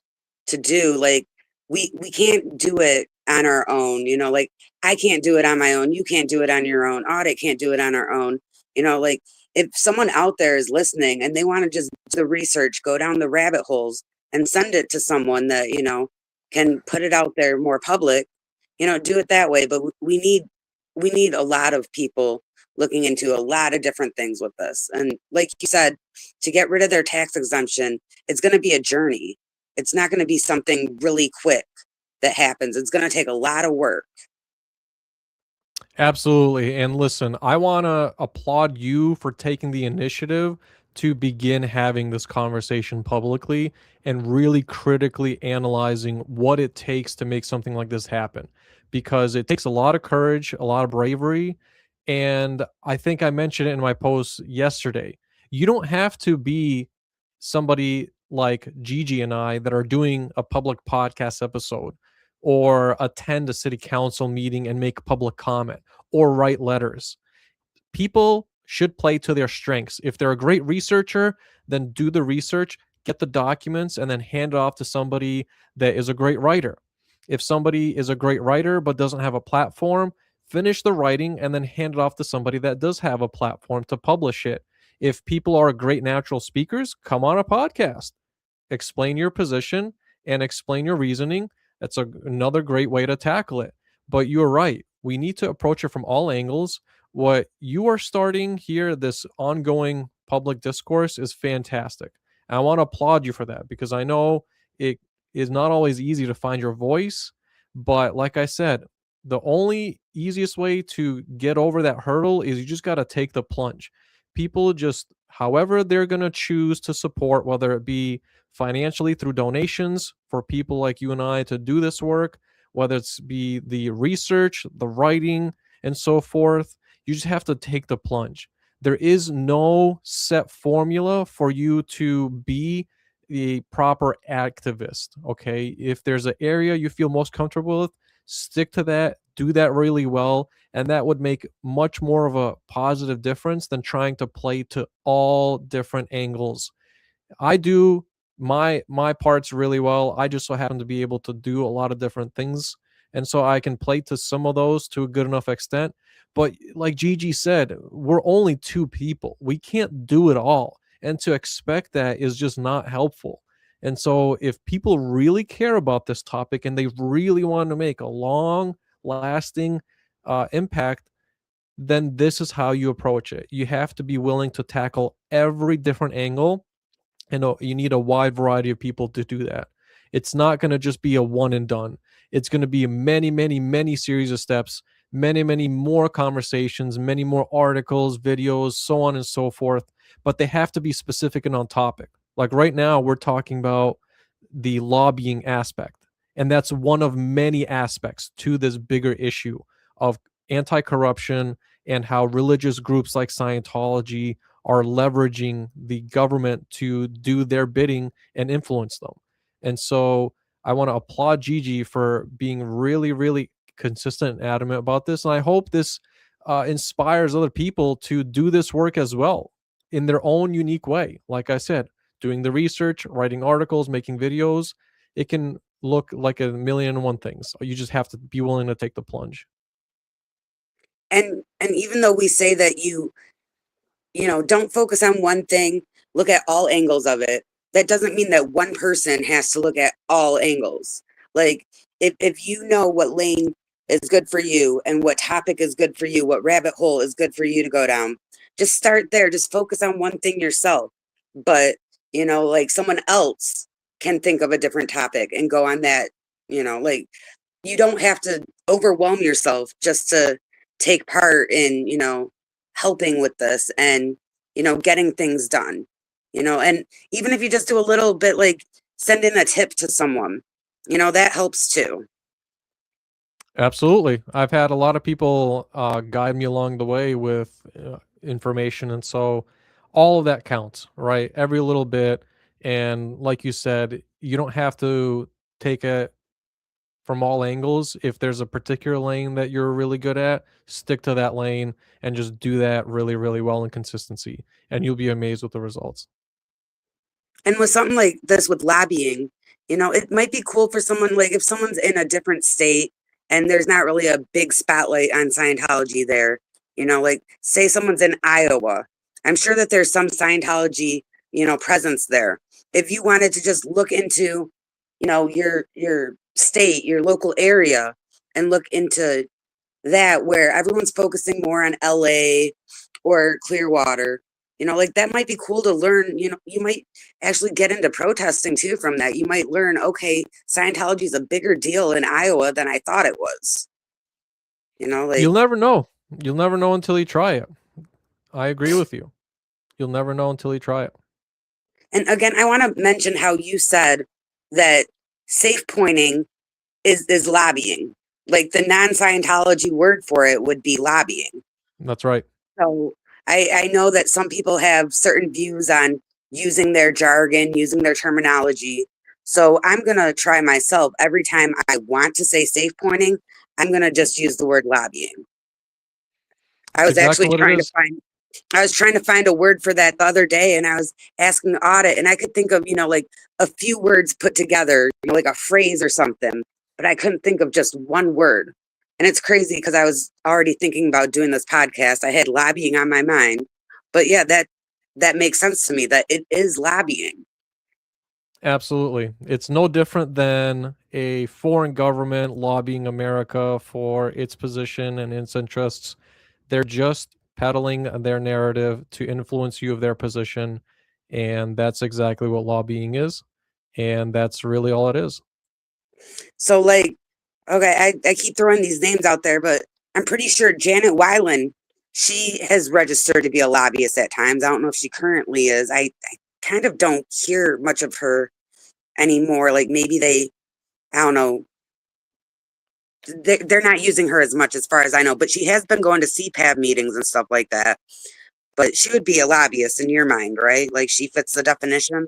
to do. Like we can't do it on our own, like I can't do it on my own, you can't do it on your own, audit can't do it on our own. Like if someone out there is listening and they want to just do the research, go down the rabbit holes and send it to someone that can put it out there more public, do it that way. But we need a lot of people looking into a lot of different things with this. And like you said, to get rid of their tax exemption, it's going to be a journey. It's not going to be something really quick that happens. It's going to take a lot of work. Absolutely. And listen, I want to applaud you for taking the initiative to begin having this conversation publicly and really critically analyzing what it takes to make something like this happen. Because it takes a lot of courage, a lot of bravery. And I think I mentioned it in my post yesterday. You don't have to be somebody like Gigi and I that are doing a public podcast episode or attend a city council meeting and make public comment or write letters. People should play to their strengths. If they're a great researcher, then do the research, get the documents, and then hand it off to somebody that is a great writer. If somebody is a great writer but doesn't have a platform, finish the writing and then hand it off to somebody that does have a platform to publish it. If people are great natural speakers, come on a podcast, explain your position and explain your reasoning. That's another great way to tackle it. But you're right. We need to approach it from all angles. What you are starting here, this ongoing public discourse, is fantastic. And I want to applaud you for that, because I know it is not always easy to find your voice. But like I said, the only easiest way to get over that hurdle is you just got to take the plunge. People just, however, they're going to choose to support, whether it be financially through donations for people like you and I to do this work, whether it's be the research, the writing, and so forth. You just have to take the plunge. There is no set formula for you to be the proper activist. Okay. If there's an area you feel most comfortable with, stick to that, do that really well. And that would make much more of a positive difference than trying to play to all different angles. I do my parts really well. I just so happen to be able to do a lot of different things. And so I can play to some of those to a good enough extent. But like Gigi said, we're only two people. We can't do it all. And to expect that is just not helpful. And so if people really care about this topic and they really want to make a long lasting impact, then this is how you approach it. You have to be willing to tackle every different angle, and you need a wide variety of people to do that. It's not going to just be a one and done. It's going to be many, many, many series of steps, many, many more conversations, many more articles, videos, so on and so forth. But they have to be specific and on topic. Like right now, we're talking about the lobbying aspect. And that's one of many aspects to this bigger issue of anti corruption and how religious groups like Scientology are leveraging the government to do their bidding and influence them. And so I want to applaud Gigi for being really, really consistent and adamant about this. And I hope this inspires other people to do this work as well in their own unique way. Like I said, doing the research, writing articles, making videos, it can look like a million and one things. You just have to be willing to take the plunge. And even though we say that don't focus on one thing, look at all angles of it. That doesn't mean that one person has to look at all angles. Like if you know what lane is good for you and what topic is good for you, what rabbit hole is good for you to go down, just start there. Just focus on one thing yourself. But, like someone else can think of a different topic and go on that, like you don't have to overwhelm yourself just to take part in, helping with this and, getting things done, and even if you just do a little bit, like send in a tip to someone, that helps too. Absolutely. I've had a lot of people guide me along the way with information. And so all of that counts, right? Every little bit. And like you said, you don't have to take it from all angles. If there's a particular lane that you're really good at, stick to that lane and just do that really, really well in consistency. And you'll be amazed with the results. And with something like this with lobbying, it might be cool for someone, like if someone's in a different state and there's not really a big spotlight on Scientology there, like say someone's in Iowa. I'm sure that there's some Scientology, presence there. If you wanted to just look into, your state, your local area, and look into that where everyone's focusing more on LA or Clearwater, like that might be cool to learn. You might actually get into protesting too from that. You might learn, okay, Scientology is a bigger deal in Iowa than I thought it was. Like You'll never know. You'll never know until you try it. I agree with you. You'll never know until you try it. And again, I want to mention how you said that safe pointing is lobbying. Like the non-Scientology word for it would be lobbying. That's right. So I know that some people have certain views on using their jargon, using their terminology. So I'm going to try myself every time I want to say safe pointing, I'm going to just use the word lobbying. I was exactly actually trying to find a word for that the other day, and I was asking the audit, and I could think of, like a few words put together, like a phrase or something, but I couldn't think of just one word. And it's crazy because I was already thinking about doing this podcast. I had lobbying on my mind, but yeah, that makes sense to me that it is lobbying. Absolutely. It's no different than a foreign government lobbying America for its position and its interests. They're just peddling their narrative to influence you of their position. And that's exactly what lobbying is. And that's really all it is. So like, okay, I keep throwing these names out there, but I'm pretty sure Janet Weiland, she has registered to be a lobbyist at times. I don't know if she currently is. I kind of don't hear much of her anymore. Like maybe I don't know, they're not using her as much as far as I know, but she has been going to CPAB meetings and stuff like that. But she would be a lobbyist in your mind, right? Like she fits the definition.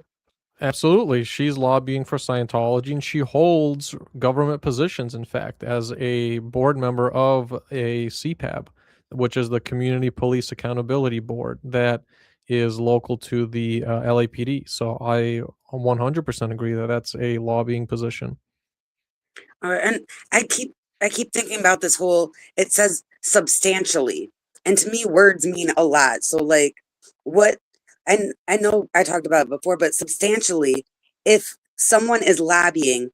Absolutely. She's lobbying for Scientology and she holds government positions, in fact, as a board member of a CPAB, which is the Community Police Accountability Board that is local to the LAPD. So I 100% agree that that's a lobbying position. And I keep thinking about this whole, it says substantially. And to me, words mean a lot. So like what, and I know I talked about it before, but substantially, if someone is lobbying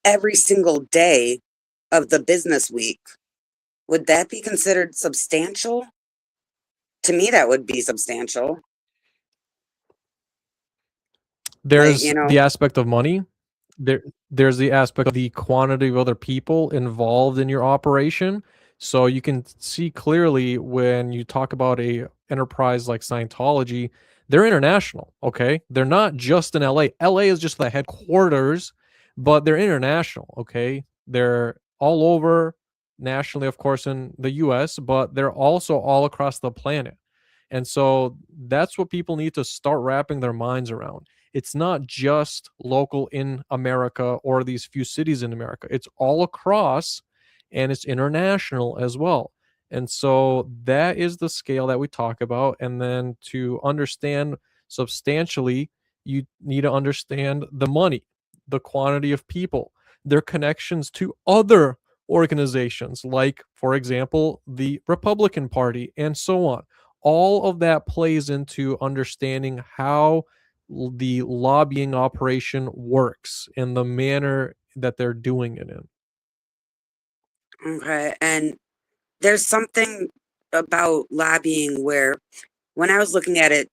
every single day of the business week, would that be considered substantial? To me, that would be substantial. Like, There's the aspect of money. there's the aspect of the quantity of other people involved in your operation. So you can see clearly when you talk about a enterprise like Scientology, they're international, okay? They're not just in LA. LA is just the headquarters, but they're international, okay? They're all over nationally, of course, in the US, but they're also all across the planet. And so that's what people need to start wrapping their minds around. It's not just local in America or these few cities in America. It's all across and it's international as well. And so that is the scale that we talk about. And then to understand substantially, you need to understand the money, the quantity of people, their connections to other organizations, like, for example, the Republican Party, and so on. All of that plays into understanding how the lobbying operation works and the manner that they're doing it in. Okay. And there's something about lobbying where when I was looking at it,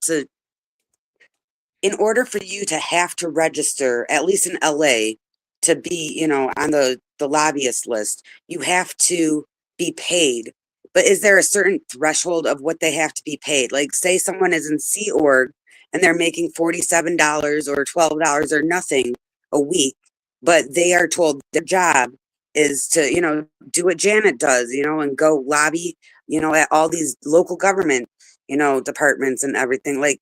in order for you to have to register, at least in LA, to be, on the lobbyist list, you have to be paid. But is there a certain threshold of what they have to be paid? Like, say someone is in Sea Org and they're making $47 or $12 or nothing a week, but they are told their job is to, do what Janet does, and go lobby, at all these local government, departments and everything. Like,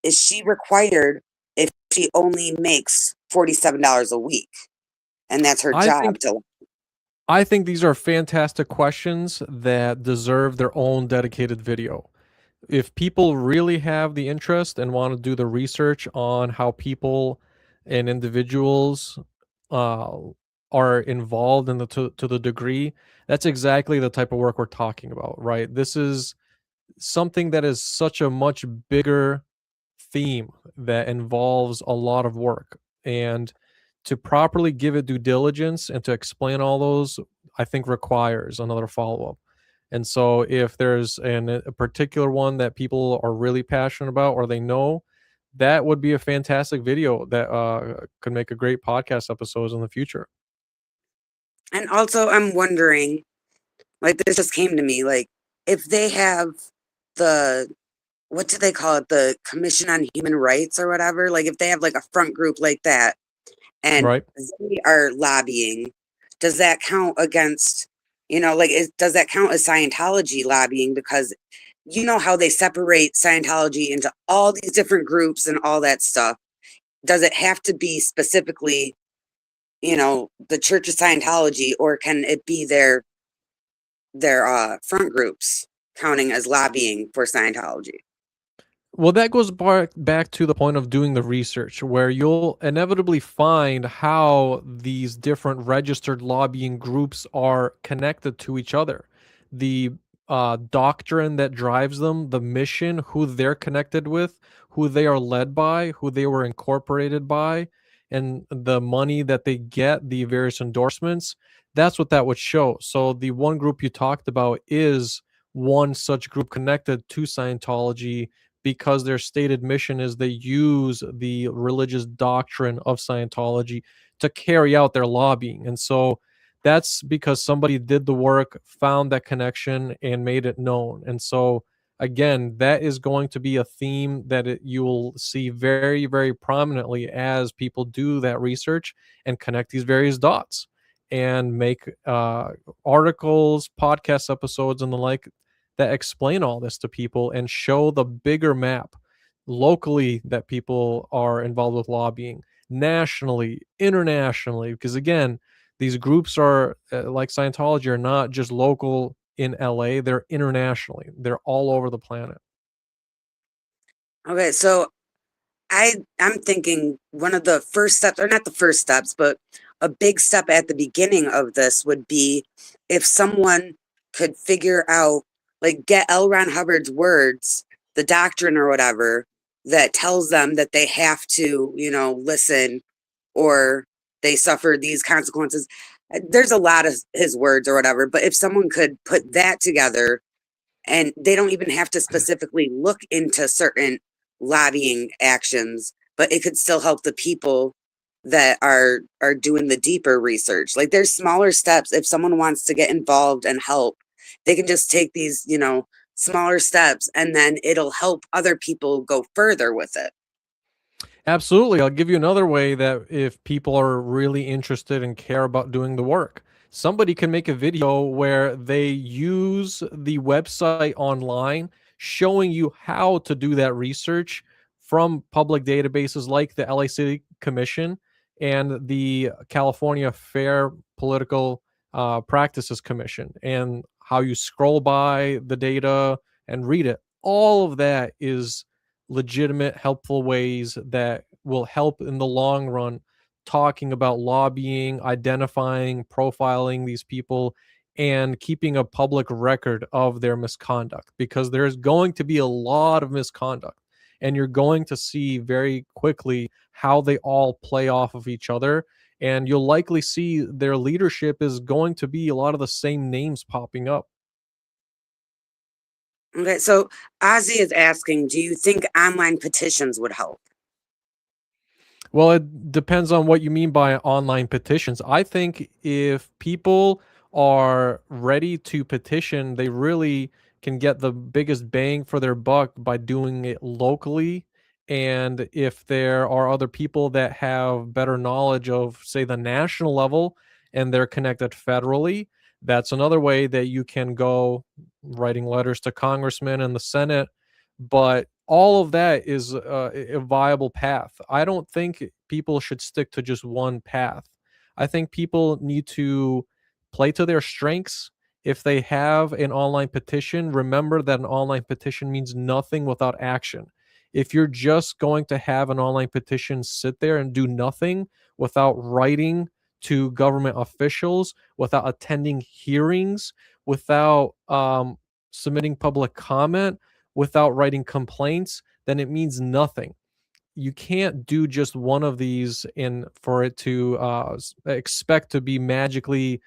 is she required if she only makes $47 a week and that's her I job think to? I think these are fantastic questions that deserve their own dedicated video. If people really have the interest and want to do the research on how people and individuals uh, are involved in the to the degree, that's exactly the type of work we're talking about, right? This is something that is such a much bigger theme that involves a lot of work. And to properly give it due diligence and to explain all those, I think requires another follow up. And so if there's a particular one that people are really passionate about or they know, that would be a fantastic video that could make a great podcast episodes in the future. And also, I'm wondering, like, this just came to me, like, if they have the, what do they call it? The Commission on Human Rights or whatever. Like, if they have like a front group like that and Right. they are lobbying, does that count against, like, does that count as Scientology lobbying? Because you know how they separate Scientology into all these different groups and all that stuff. Does it have to be specifically, the Church of Scientology, or can it be their front groups counting as lobbying for Scientology? Well, that goes back to the point of doing the research, where you'll inevitably find how these different registered lobbying groups are connected to each other. The doctrine that drives them, the mission, who they're connected with, who they are led by, who they were incorporated by, and the money that they get, the various endorsements, that's what that would show. So, the one group you talked about is one such group connected to Scientology because their stated mission is they use the religious doctrine of Scientology to carry out their lobbying. And so that's because somebody did the work, found that connection, and made it known. And so, again, that is going to be a theme that you will see very, very prominently as people do that research and connect these various dots and make articles, podcast episodes, and the like that explain all this to people and show the bigger map locally that people are involved with lobbying, nationally, internationally, because again, these groups are like Scientology are not just local in LA, they're internationally. They're all over the planet. Okay, so I'm thinking one of the first steps, or not the first steps, but a big step at the beginning of this would be if someone could figure out, like, get L. Ron Hubbard's words, the doctrine or whatever, that tells them that they have to, listen, or they suffer these consequences. There's a lot of his words or whatever, but if someone could put that together, and they don't even have to specifically look into certain lobbying actions, but it could still help the people, that are doing the deeper research. Like there's smaller steps. If someone wants to get involved and help, they can just take these, smaller steps, and then it'll help other people go further with it. Absolutely. I'll give you another way that if people are really interested and care about doing the work, somebody can make a video where they use the website online showing you how to do that research from public databases like the LA City Commission and the California Fair Political Practices Commission, and how you scroll by the data and read it. All of that is legitimate, helpful ways that will help in the long run, talking about lobbying, identifying, profiling these people, and keeping a public record of their misconduct, because there's going to be a lot of misconduct. And you're going to see very quickly how they all play off of each other. And you'll likely see their leadership is going to be a lot of the same names popping up. Okay, so Ozzy is asking, do you think online petitions would help? Well, it depends on what you mean by online petitions. I think if people are ready to petition, they really can get the biggest bang for their buck by doing it locally. And if there are other people that have better knowledge of, say, the national level and they're connected federally, that's another way that you can go, writing letters to congressmen and the Senate. But all of that is a viable path. I don't think people should stick to just one path. I think people need to play to their strengths. If they have an online petition, remember that an online petition means nothing without action. If you're just going to have an online petition sit there and do nothing without writing to government officials, without attending hearings, without submitting public comment, without writing complaints, then it means nothing. You can't do just one of these and for it to expect to be magically,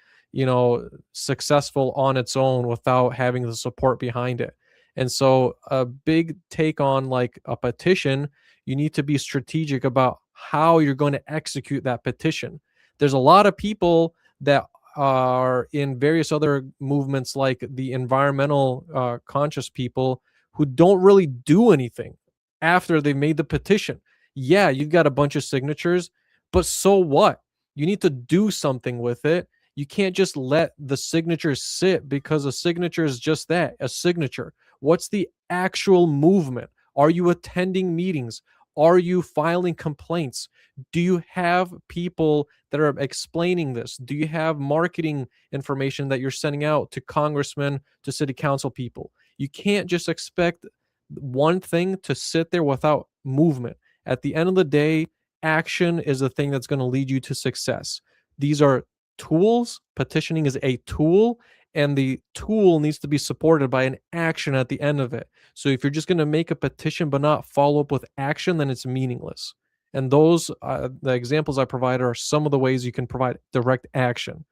successful on its own without having the support behind it. And so, a big take on like a petition, you need to be strategic about how you're going to execute that petition. There's a lot of people that are in various other movements, like the environmental conscious people, who don't really do anything after they made the petition. Yeah, you've got a bunch of signatures, but so what? You need to do something with it. You can't just let the signatures sit, because a signature is just that, a signature. What's the actual movement? Are you attending meetings? Are you filing complaints? Do you have people that are explaining this? Do you have marketing information that you're sending out to congressmen, to city council people? You can't just expect one thing to sit there without movement. At the end of the day, action is the thing that's going to lead you to success. These are tools. Petitioning is a tool, and the tool needs to be supported by an action at the end of it. So if you're just going to make a petition but not follow up with action, then it's meaningless. And those, the examples I provided, are some of the ways you can provide direct action.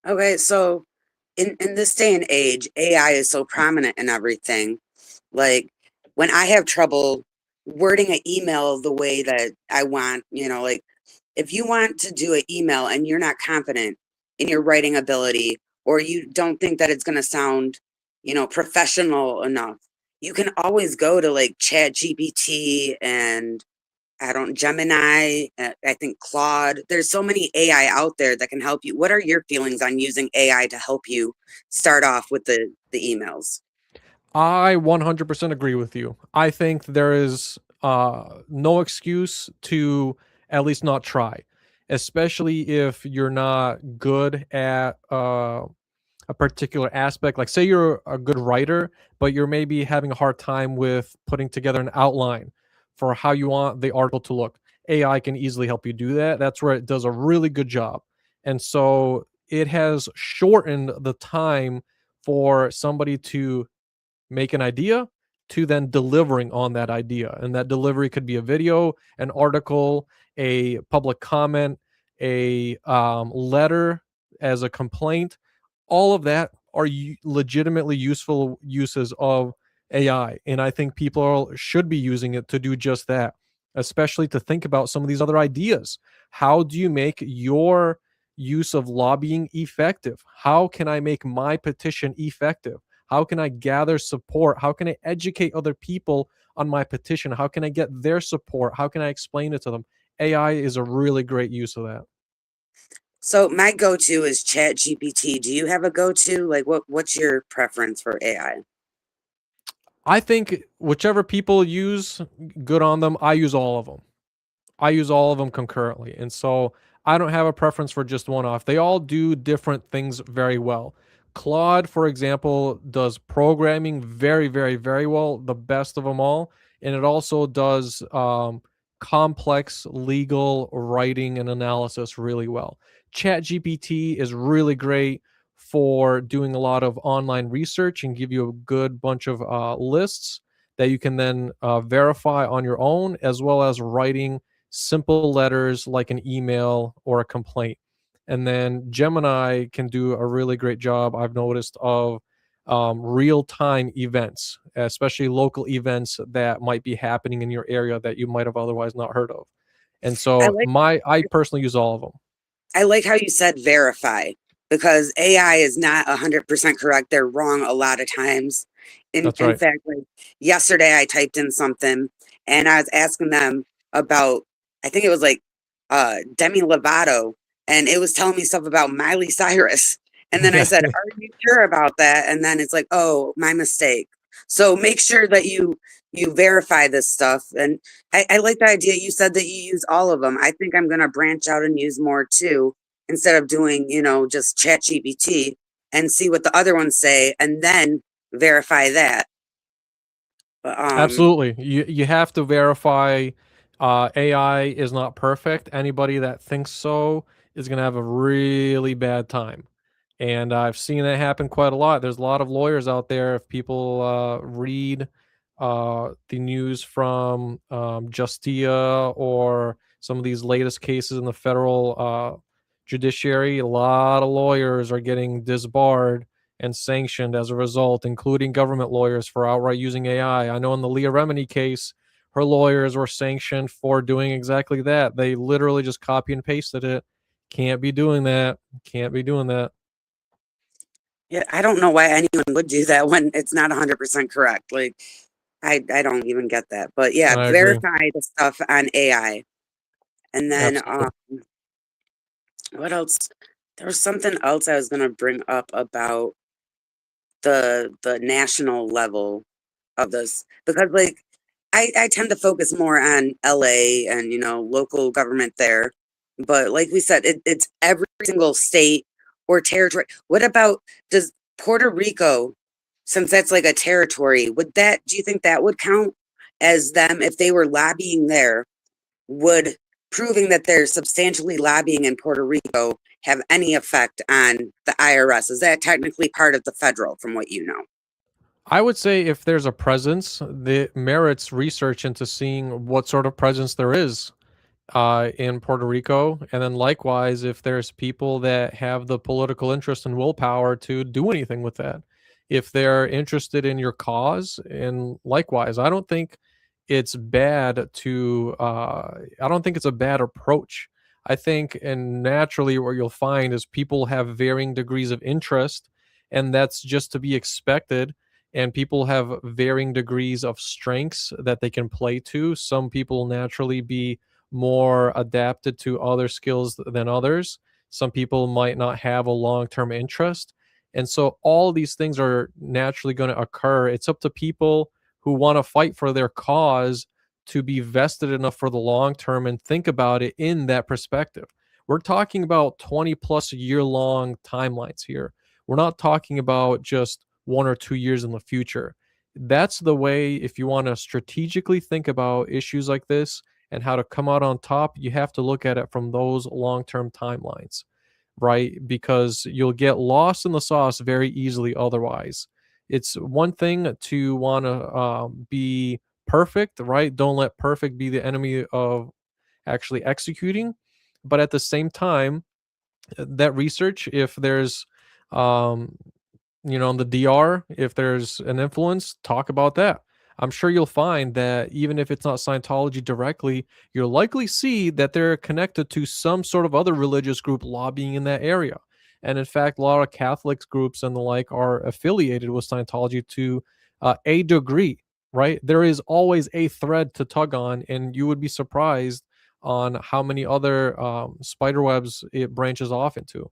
Okay, so in this day and age, AI is so prominent in everything. Like when I have trouble wording an email the way that I want, like if you want to do an email and you're not confident in your writing ability, or you don't think that it's going to sound, professional enough, you can always go to like Chat GPT and I don't Gemini, I think Claude. There's so many AI out there that can help you. What are your feelings on using AI to help you start off with the emails? I 100% agree with you. I think there is no excuse to at least not try, especially if you're not good at a particular aspect. Like, say you're a good writer, but you're maybe having a hard time with putting together an outline for how you want the article to look. AI can easily help you do that. That's where it does a really good job. And so it has shortened the time for somebody to make an idea to then delivering on that idea. And that delivery could be a video, an article, a public comment, a letter as a complaint. All of that are legitimately useful uses of AI. And I think people should be using it to do just that. especially to think about some of these other ideas. How do you make your use of lobbying effective? How can I make my petition effective? How can I gather support? How can I educate other people on my petition? How can I get their support? How can I explain it to them? AI is a really great use of that. So my go-to is Chat GPT. Do you have a go-to? Like what's your preference for AI? I think whichever people use, good on them. I use all of them. I use all of them concurrently. And so I don't have a preference for just one off. They all do different things very well. Claude, for example, does programming very, very, very well, the best of them all. And it also does complex legal writing and analysis really well. ChatGPT is really great for doing a lot of online research and give you a good bunch of lists that you can then verify on your own, as well as writing simple letters like an email or a complaint. And then Gemini can do a really great job, I've noticed, of real time events, especially local events that might be happening in your area that you might have otherwise not heard of. And I so like I personally use all of them. I like how you said verify because AI is not 100% correct. They're wrong a lot of times. In That's in right. fact, like yesterday I typed in something and I was asking them about I think it was like Demi Lovato and it was telling me stuff about Miley Cyrus. And then I Yeah. said, "Are you sure about that?" And then it's like, "Oh, my mistake." So make sure that you verify this stuff. And I like the idea you said that you use all of them. I think I'm gonna branch out and use more too, instead of doing, just chat GPT and see what the other ones say and then verify that. But, Absolutely. You have to verify AI is not perfect. Anybody that thinks so is going to have a really bad time. And I've seen that happen quite a lot. There's a lot of lawyers out there. If people read the news from Justia or some of these latest cases in the federal judiciary, a lot of lawyers are getting disbarred and sanctioned as a result, including government lawyers for outright using AI. I know in the Leah Remini case, her lawyers were sanctioned for doing exactly that. They literally just copy and pasted it. Can't be doing that. Can't be doing that. yeah, I don't know why anyone would do that when it's not 100% correct. Like, I don't even get that. But yeah, I agree. verify the stuff on AI. And then Absolutely. what else? There was something else I was gonna bring up about the national level of this because like I tend to focus more on LA and local government there. But like we said, it's every single state or territory. What about does Puerto Rico, since that's like a territory, do you think that would count as them if they were lobbying there? Would proving that they're substantially lobbying in Puerto Rico have any effect on the IRS? Is that technically part of the federal from what you know? I would say if there's a presence, it merits research into seeing what sort of presence there is in Puerto Rico. And then likewise, if there's people that have the political interest and willpower to do anything with that, if they're interested in your cause, and likewise, I don't think it's a bad approach. I think, and naturally, what you'll find is people have varying degrees of interest, and that's just to be expected. And people have varying degrees of strengths that they can play to. Some people naturally be more adapted to other skills than others. Some people might not have a long term interest. And so all these things are naturally going to occur. It's up to people who want to fight for their cause to be vested enough for the long term and think about it in that perspective. We're talking about 20 plus year long timelines here. We're not talking about just 1 or 2 years in the future. That's the way, if you want to strategically think about issues like this, and how to come out on top, you have to look at it from those long term timelines, right? Because you'll get lost in the sauce very easily otherwise. It's one thing to want to be perfect, right? Don't let perfect be the enemy of actually executing. But at the same time, that research, if there's, um, in the DR, if there's an influence, talk about that. I'm sure you'll find that even if it's not Scientology directly, you'll likely see that they're connected to some sort of other religious group lobbying in that area. And in fact, a lot of Catholic groups and the like are affiliated with Scientology to a degree, right? There is always a thread to tug on, and you would be surprised on how many other spider webs it branches off into.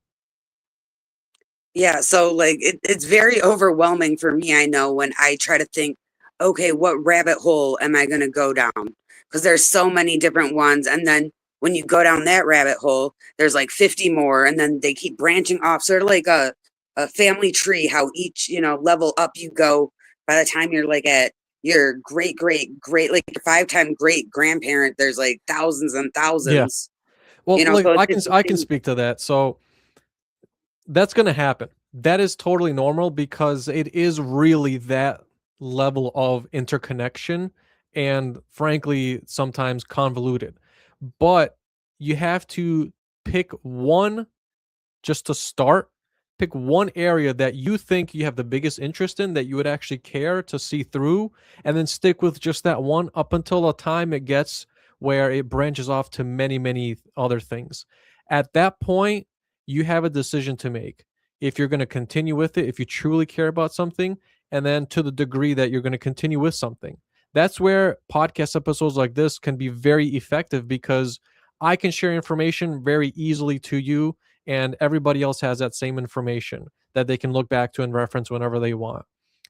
Yeah, so like it's very overwhelming for me, I know, when I try to think, okay, what rabbit hole am I going to go down? Because there's so many different ones. And then when you go down that rabbit hole, there's like 50 more, and then they keep branching off, sort of like a family tree, how each, level up you go by the time you're like at your great, like your five-time great grandparent, there's like thousands and Yeah. thousands, Well, like so I it's I can interesting. speak to that. So that's going to happen. That is totally normal because it is really that level of interconnection and frankly sometimes convoluted. But you have to pick one just to start. Pick one area that you think you have the biggest interest in, that you would actually care to see through, and then stick with just that one up until the time it gets where it branches off to many, many other things. At that point, you have a decision to make. If you're going to continue with it, if you truly care about something, and then to the degree that you're going to continue with something. That's where podcast episodes like this can be very effective because I can share information very easily to you, and everybody else has that same information that they can look back to and reference whenever they want.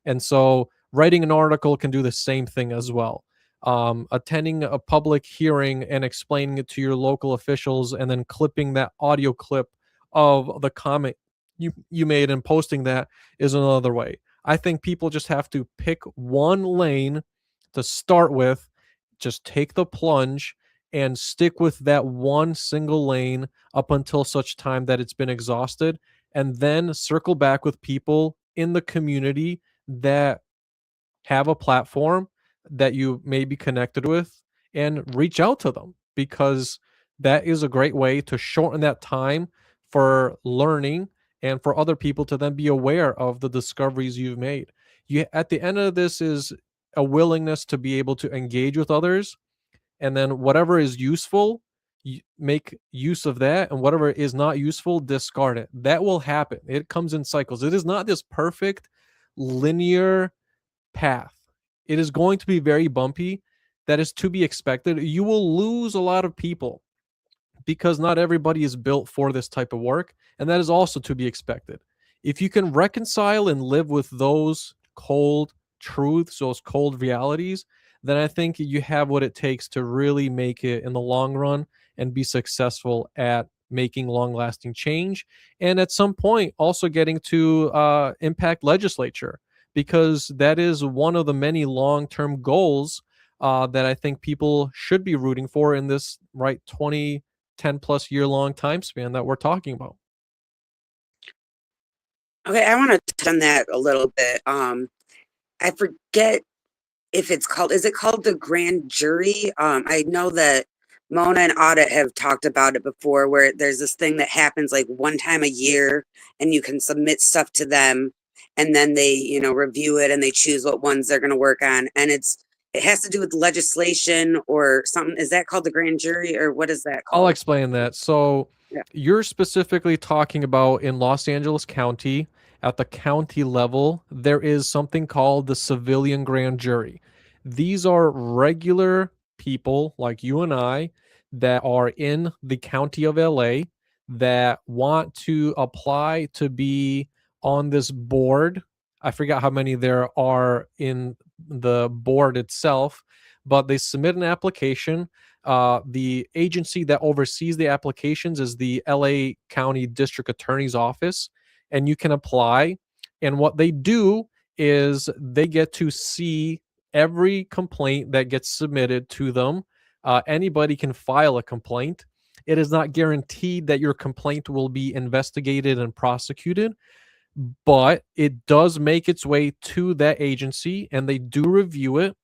And so writing an article can do the same thing as well. Attending a public hearing and explaining it to your local officials and then clipping that audio clip of the comment you made and posting that is another way. I think people just have to pick one lane to start with, just take the plunge and stick with that one single lane up until such time that it's been exhausted, and then circle back with people in the community that have a platform that you may be connected with and reach out to them, because that is a great way to shorten that time for learning and for other people to then be aware of the discoveries you've made. You, at the end of this, is a willingness to be able to engage with others, and then whatever is useful, make use of that, and whatever is not useful, discard it. That will happen. It comes in cycles. It is not this perfect linear path. It is going to be very bumpy. That is to be expected. You will lose a lot of people because not everybody is built for this type of work, and that is also to be expected. If you can reconcile and live with those cold truths, those cold realities, then I think you have what it takes to really make it in the long run and be successful at making long lasting change. And at some point, also getting to impact legislature, because that is one of the many long term goals that I think people should be rooting for in this right 10 plus year long time span that we're talking about. Okay, I want to touch on that a little bit. I forget if it's called, is it called the grand jury? I know that Mona and Audit have talked about it before, where there's this thing that happens like one time a year, and you can submit stuff to them, and then they, review it and they choose what ones they're going to work on. And it has to do with legislation or something. Is that called the grand jury, or what is that I'll called? explain that. So Yeah. you're specifically talking about in Los Angeles County, at the county level, there is something called the civilian grand jury. These are regular people like you and I that are in the county of LA that want to apply to be on this board. I forgot how many there are in the board itself, but they submit an application. The agency that oversees the applications is the LA County District Attorney's Office, and you can apply. And what they do is they get to see every complaint that gets submitted to them. Anybody can file a complaint. It is not guaranteed that your complaint will be investigated and prosecuted, but it does make its way to that agency and they do review it,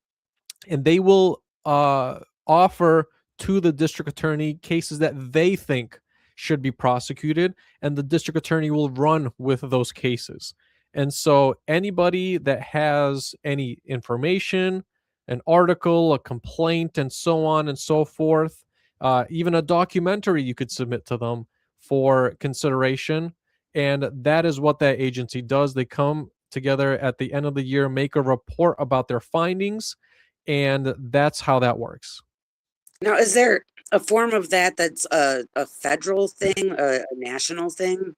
and they will offer to the district attorney cases that they think should be prosecuted, and the district attorney will run with those cases. And so anybody that has any information, an article, a complaint, and so on and so forth. Even a documentary you could submit to them for consideration. And that is what that agency does. They come together at the end of the year, make a report about their findings, and that's how that works. Now, is there a form of that that's a federal thing, a national thing?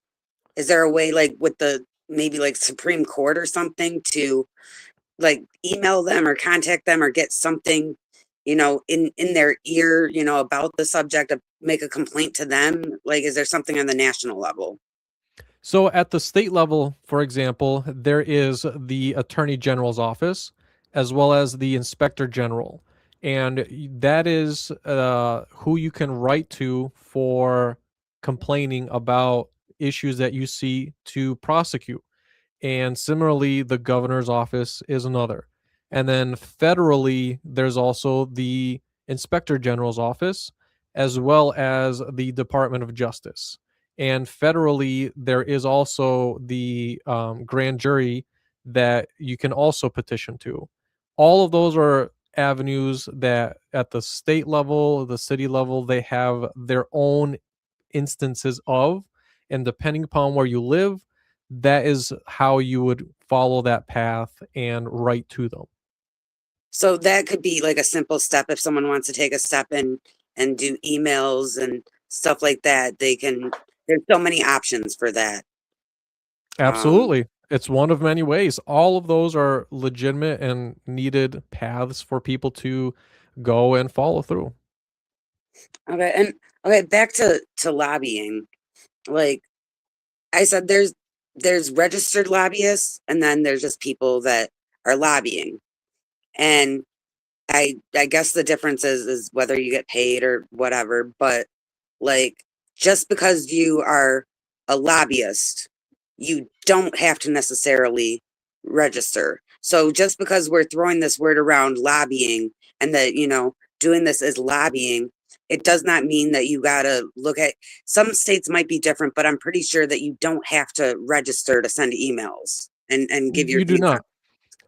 Is there a way, like with the maybe like Supreme Court or something, to like email them or contact them or get something, in their ear, about the subject, of make a complaint to them? Like, is there something on the national level? So at the state level, for example, there is the Attorney General's office as well as the Inspector General. And that is who you can write to for complaining about issues that you see to prosecute. And similarly, the governor's office is another. And then federally, there's also the Inspector General's office as well as the Department of Justice. And federally, there is also the grand jury that you can also petition to. All of those are avenues that at the state level, the city level, they have their own instances of. And depending upon where you live, that is how you would follow that path and write to them. So that could be like a simple step if someone wants to take a step and do emails and stuff like that. They can. There's so many options for that. Absolutely. It's one of many ways. All of those are legitimate and needed paths for people to go and follow through. Okay, and okay, back to lobbying. Like I said, there's registered lobbyists, and then there's just people that are lobbying. And I guess the difference is whether you get paid or whatever, but like just because you are a lobbyist, you don't have to necessarily register. So just because we're throwing this word around lobbying and that, doing this is lobbying, it does not mean that you got to look at some states might be different, but I'm pretty sure that you don't have to register to send emails and give your You do views on. not.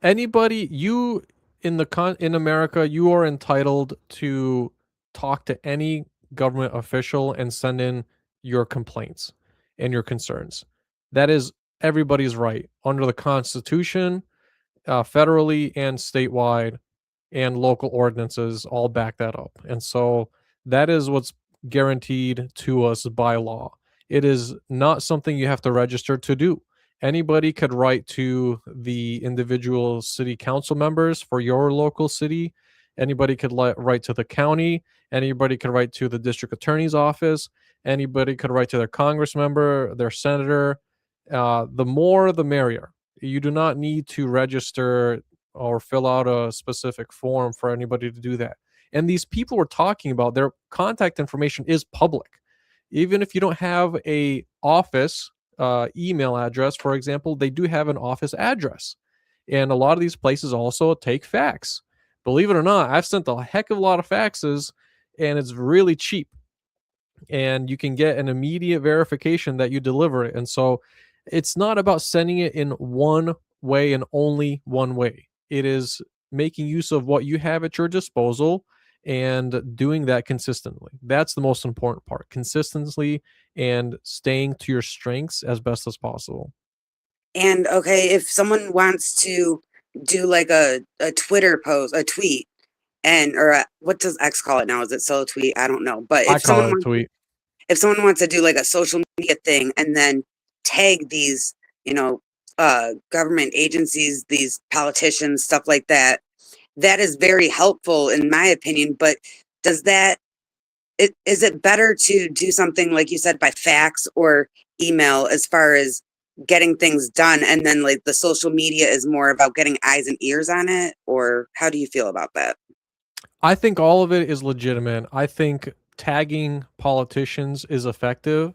Anybody you in America, you are entitled to talk to any government official and send in your complaints and your concerns. That is everybody's right under the Constitution, federally and statewide, and local ordinances all back that up. And so that is what's guaranteed to us by law. It is not something you have to register to do. Anybody could write to the individual city council members for your local city. Anybody could write to the county. Anybody could write to the district attorney's office. Anybody could write to their congress member, their senator. The more, the merrier. You do not need to register or fill out a specific form for anybody to do that. And these people we're talking about, their contact information is public. Even if you don't have a office email address, for example, they do have an office address. And a lot of these places also take fax. Believe it or not, I've sent a heck of a lot of faxes and it's really cheap. And you can get an immediate verification that you deliver it. And so it's not about sending it in one way and only one way. It is making use of what you have at your disposal and doing that consistently. That's the most important part. Consistency and staying to your strengths as best as possible. And okay, if someone wants to do like a Twitter post, a tweet, and or what does X call it now? Is it solo tweet? I don't know. But I call it a tweet. if someone wants to do like a social media thing and then tag these, government agencies, these politicians, stuff like that, that is very helpful in my opinion. But does that is it better to do something like you said by fax or email as far as getting things done, and then like the social media is more about getting eyes and ears on it? Or how do you feel about that? I think all of it is legitimate. I think tagging politicians is effective.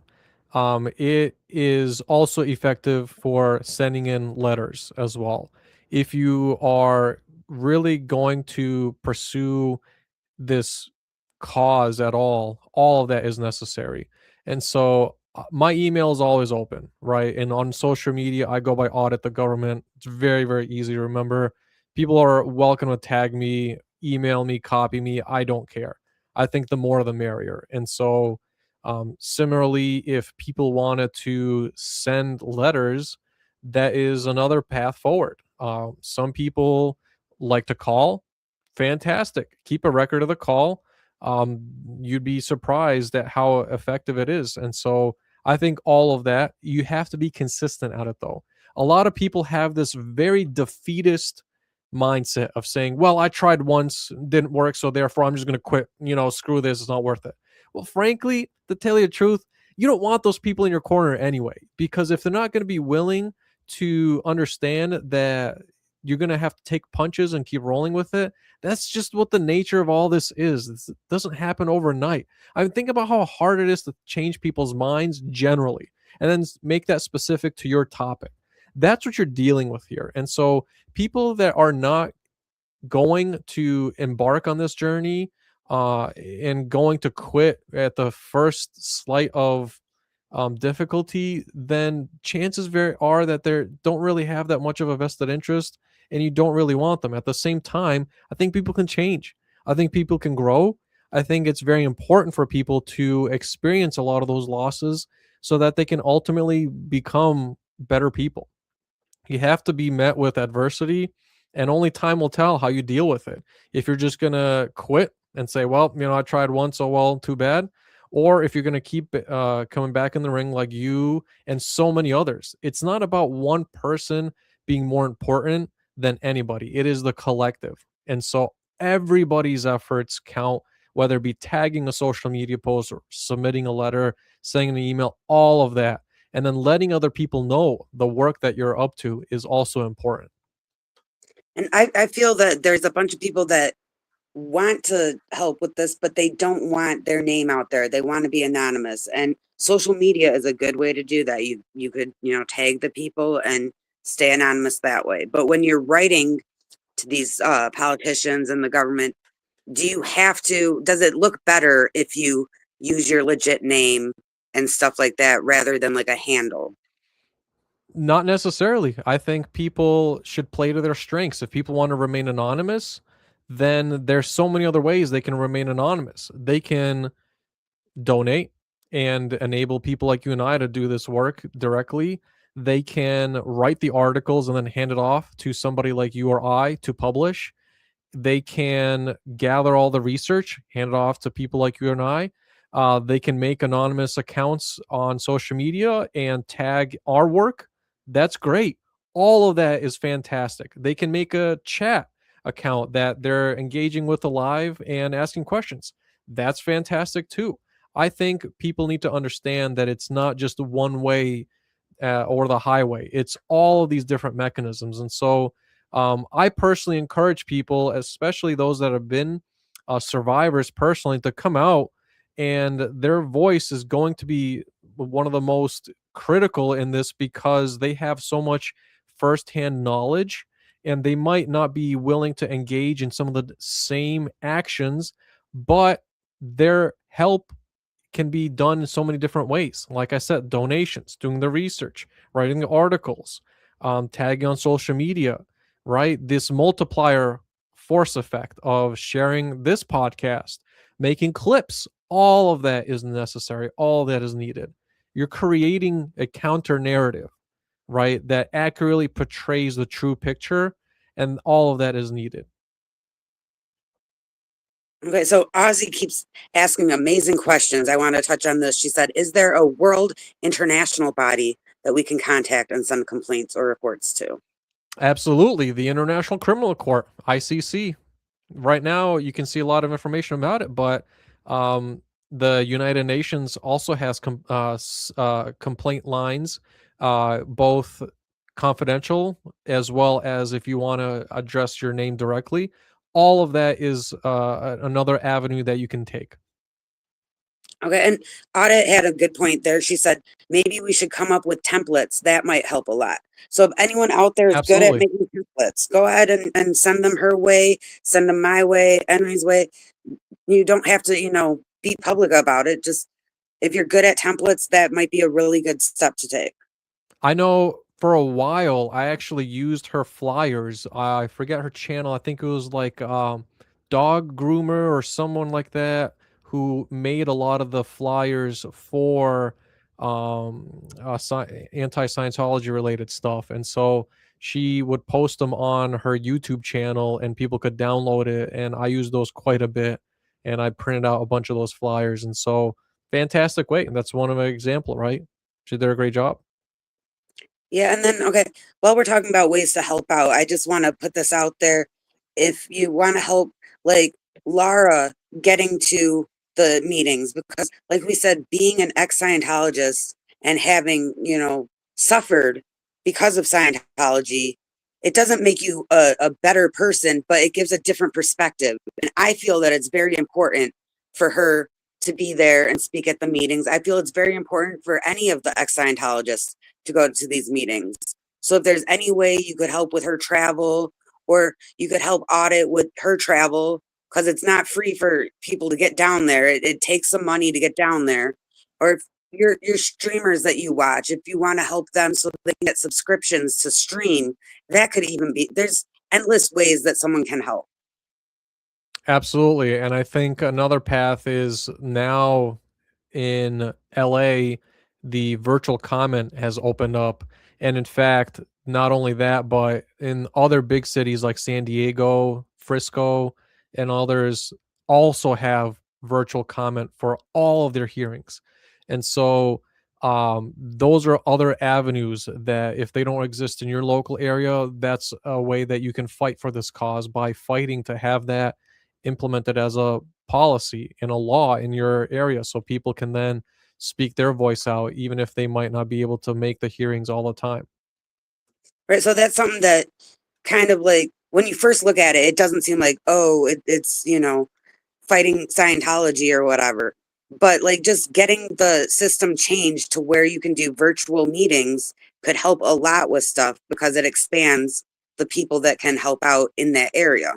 It is also effective for sending in letters as well. If you are really going to pursue this cause at all of that is necessary. And so my email is always open, right? And on social media, I go by audit the government. It's very, very easy to remember. People are welcome to tag me, email me, copy me. I don't care. I think the more the merrier. And so, similarly, if people wanted to send letters, that is another path forward. Some people like to call. Fantastic. Keep a record of the call. Um, you'd be surprised at how effective it is. And so, I think all of that, you have to be consistent at it though. A lot of people have this very defeatist mindset of saying, well, I tried once, didn't work, so therefore I'm just going to quit. Screw this, it's not worth it. Well, frankly, to tell you the truth, you don't want those people in your corner anyway, because if they're not going to be willing to understand that you're going to have to take punches and keep rolling with it, that's just what the nature of all this is. It doesn't happen overnight. I mean, think about how hard it is to change people's minds generally and then make that specific to your topic. That's what you're dealing with here. And so people that are not going to embark on this journey and going to quit at the first slight of difficulty, then chances very are that they don't really have that much of a vested interest and you don't really want them. At the same time, I think people can change. I think people can grow. I think it's very important for people to experience a lot of those losses so that they can ultimately become better people. You have to be met with adversity, and only time will tell how you deal with it. If you're just going to quit and say, well, I tried once, oh well, too bad. Or if you're going to keep coming back in the ring like you and so many others. It's not about one person being more important than anybody. It is the collective. And so everybody's efforts count, whether it be tagging a social media post or submitting a letter, sending an email, all of that, and then letting other people know the work that you're up to is also important. And I feel that there's a bunch of people that want to help with this, but they don't want their name out there. They want to be anonymous. And social media is a good way to do that. You could, tag the people and stay anonymous that way. But when you're writing to these politicians and the government, does it look better if you use your legit name and stuff like that rather than like a handle? Not necessarily. I think people should play to their strengths. If people want to remain anonymous, then there's so many other ways they can remain anonymous. They can donate and enable people like you and I to do this work directly. They can write the articles and then hand it off to somebody like you or I to publish. They can gather all the research, hand it off to people like you and I. They can make anonymous accounts on social media and tag our work. That's great. All of that is fantastic. They can make a chat account that they're engaging with alive and asking questions. That's fantastic too. I think people need to understand that it's not just one way or the highway. It's all of these different mechanisms. And so I personally encourage people, especially those that have been survivors personally, to come out, and their voice is going to be one of the most critical in this because they have so much firsthand knowledge and they might not be willing to engage in some of the same actions, but their help can be done in so many different ways. Like I said, donations, doing the research, writing the articles, tagging on social media, right? This multiplier force effect of sharing this podcast, making clips, all of that is necessary. All that is needed. You're creating a counter narrative, right? That accurately portrays the true picture, and all of that is needed. Okay, so Ozzy keeps asking amazing questions. I want to touch on this. She said, is there a world international body that we can contact and send complaints or reports to? Absolutely. The International Criminal Court, ICC. Right now, you can see a lot of information about it, but the United Nations also has complaint lines, both confidential as well as if you want to address your name directly. All of that is another avenue that you can take. Okay, and Audit had a good point there. She said maybe we should come up with templates. That might help a lot. So if anyone out there is good at Absolutely. making templates, go ahead and send them her way, send them my way, Enri's way. You don't have to, be public about it. Just if you're good at templates, that might be a really good step to take. I know for a while, I actually used her flyers. I forget her channel. I think it was like Dog Groomer or someone like that who made a lot of the flyers for anti-Scientology related stuff. And so she would post them on her YouTube channel and people could download it. And I used those quite a bit. And I printed out a bunch of those flyers. And so fantastic way. And that's one of an example, right? She did a great job. Yeah, and then okay, while we're talking about ways to help out, I just want to put this out there. If you want to help, like Lara getting to the meetings, because like we said, being an ex-Scientologist and having, suffered because of Scientology, it doesn't make you a better person, but it gives a different perspective. And I feel that it's very important for her to be there and speak at the meetings. I feel it's very important for any of the ex-Scientologists to go to these meetings. So if there's any way you could help with her travel, or you could help audit with her travel, because it's not free for people to get down there. It takes some money to get down there. Or if your streamers that you watch, if you want to help them so they can get subscriptions to stream, that could even be, there's endless ways that someone can help. Absolutely. And I think another path is now in LA, the virtual comment has opened up. And in fact, not only that, but in other big cities like San Diego, Frisco, and others also have virtual comment for all of their hearings. And so those are other avenues that if they don't exist in your local area, that's a way that you can fight for this cause by fighting to have that implemented as a policy and a law in your area so people can then speak their voice out even if they might not be able to make the hearings all the time. Right. So that's something that kind of like when you first look at it, it doesn't seem like, oh, it's, fighting Scientology or whatever. But like just getting the system changed to where you can do virtual meetings could help a lot with stuff because it expands the people that can help out in that area.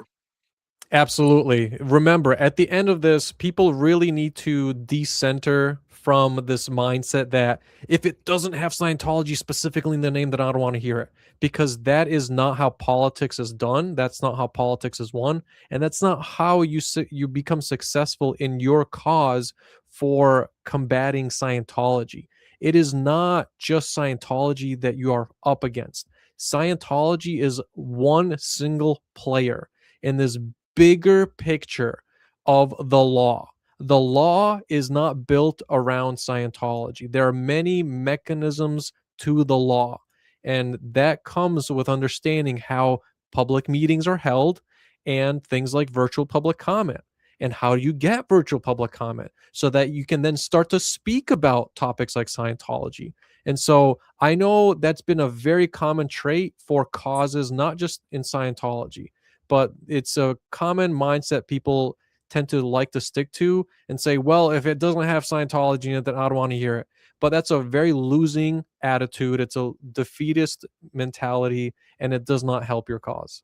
Absolutely. Remember, at the end of this, people really need to decenter from this mindset that if it doesn't have Scientology specifically in the name, then I don't want to hear it. Because that is not how politics is done. That's not how politics is won. And that's not how you become successful in your cause for combating Scientology. It is not just Scientology that you are up against. Scientology is one single player in this bigger picture of the law. The law is not built around Scientology. There are many mechanisms to the law, and that comes with understanding how public meetings are held and things like virtual public comment. And how do you get virtual public comment so that you can then start to speak about topics like Scientology? And so I know that's been a very common trait for causes, not just in Scientology, but it's a common mindset people tend to like to stick to and say, well, if it doesn't have Scientology in it, then I don't want to hear it. But that's a very losing attitude. It's a defeatist mentality, and it does not help your cause.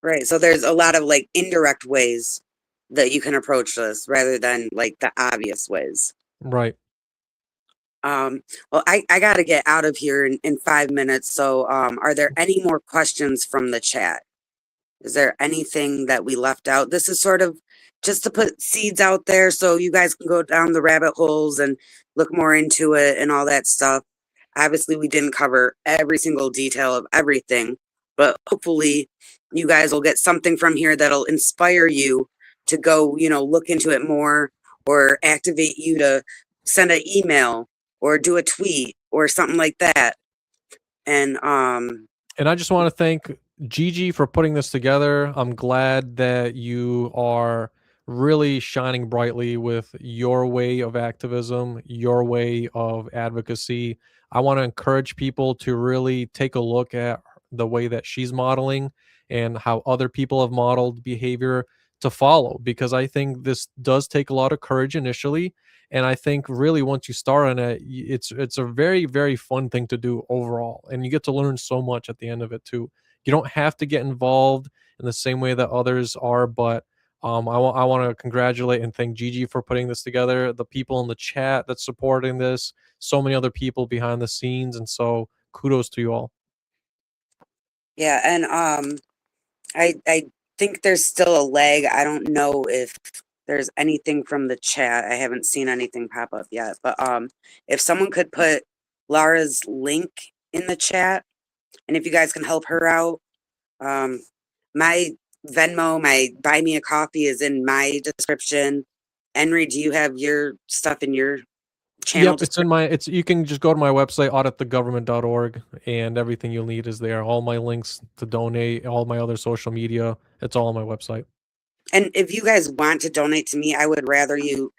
Right. So there's a lot of like indirect ways that you can approach this rather than like the obvious ways. Right. Um, well, I got to get out of here in 5 minutes. So, are there any more questions from the chat? Is there anything that we left out? This is sort of just to put seeds out there so you guys can go down the rabbit holes and look more into it and all that stuff. Obviously, we didn't cover every single detail of everything, but hopefully you guys will get something from here that'll inspire you to go, look into it more or activate you to send an email or do a tweet or something like that. And And I just want to thank Gigi for putting this together. I'm glad that you are really shining brightly with your way of activism, your way of advocacy. I want to encourage people to really take a look at the way that she's modeling and how other people have modeled behavior to follow, because I think this does take a lot of courage initially. And I think really once you start on it, it's a very, very fun thing to do overall. And you get to learn so much at the end of it too. You don't have to get involved in the same way that others are, but I want to congratulate and thank Gigi for putting this together, the people in the chat that's supporting this, so many other people behind the scenes. And so kudos to you all. Yeah, and I think there's still a lag. I don't know if there's anything from the chat. I haven't seen anything pop up yet. But if someone could put Laura's link in the chat, and if you guys can help her out, my Venmo, my Buy Me a Coffee is in my description. Enri, do you have your stuff in your channel? Yep, it's in my you can just go to my website, auditthegovernment.org, and everything you'll need is there. All my links to donate, all my other social media, it's all on my website. And if you guys want to donate to me, I would rather you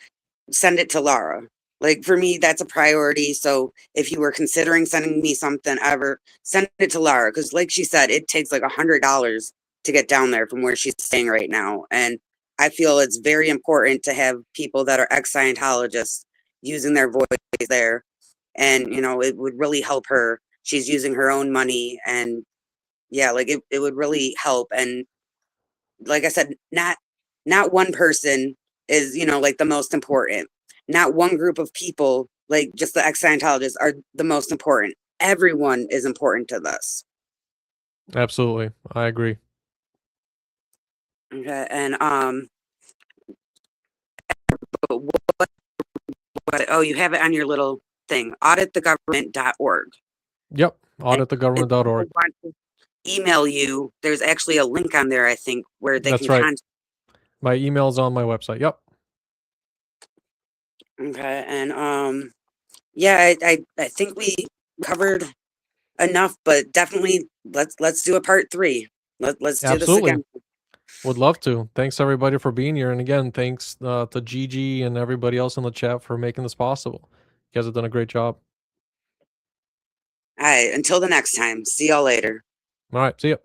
send it to Laura. Like for me, that's a priority. So if you were considering sending me something ever, send it to Laura. Because like she said, it takes like $100 to get down there from where she's staying right now. And I feel it's very important to have people that are ex-Scientologists using their voice there. And, you know, it would really help her. She's using her own money. And yeah, like it would really help. And like I said, not one person is, you know, like the most important. Not one group of people, like just the ex-Scientologists are the most important. Everyone is important to this. Absolutely. I agree. Okay. And oh, you have it on your little thing, auditthegovernment.org. Yep. And if Auditthegovernment.org. people want to email you, there's actually a link on there, I think, where they That's can right. contact. My email's on my website. Yep. Okay. And yeah, I think we covered enough, but definitely let's do a part 3. Let's do this Absolutely. again. Would love to. Thanks everybody for being here. And again, thanks to Gigi and everybody else in the chat for making this possible. You guys have done a great job. All right, until the next time. See y'all later. All right. See ya.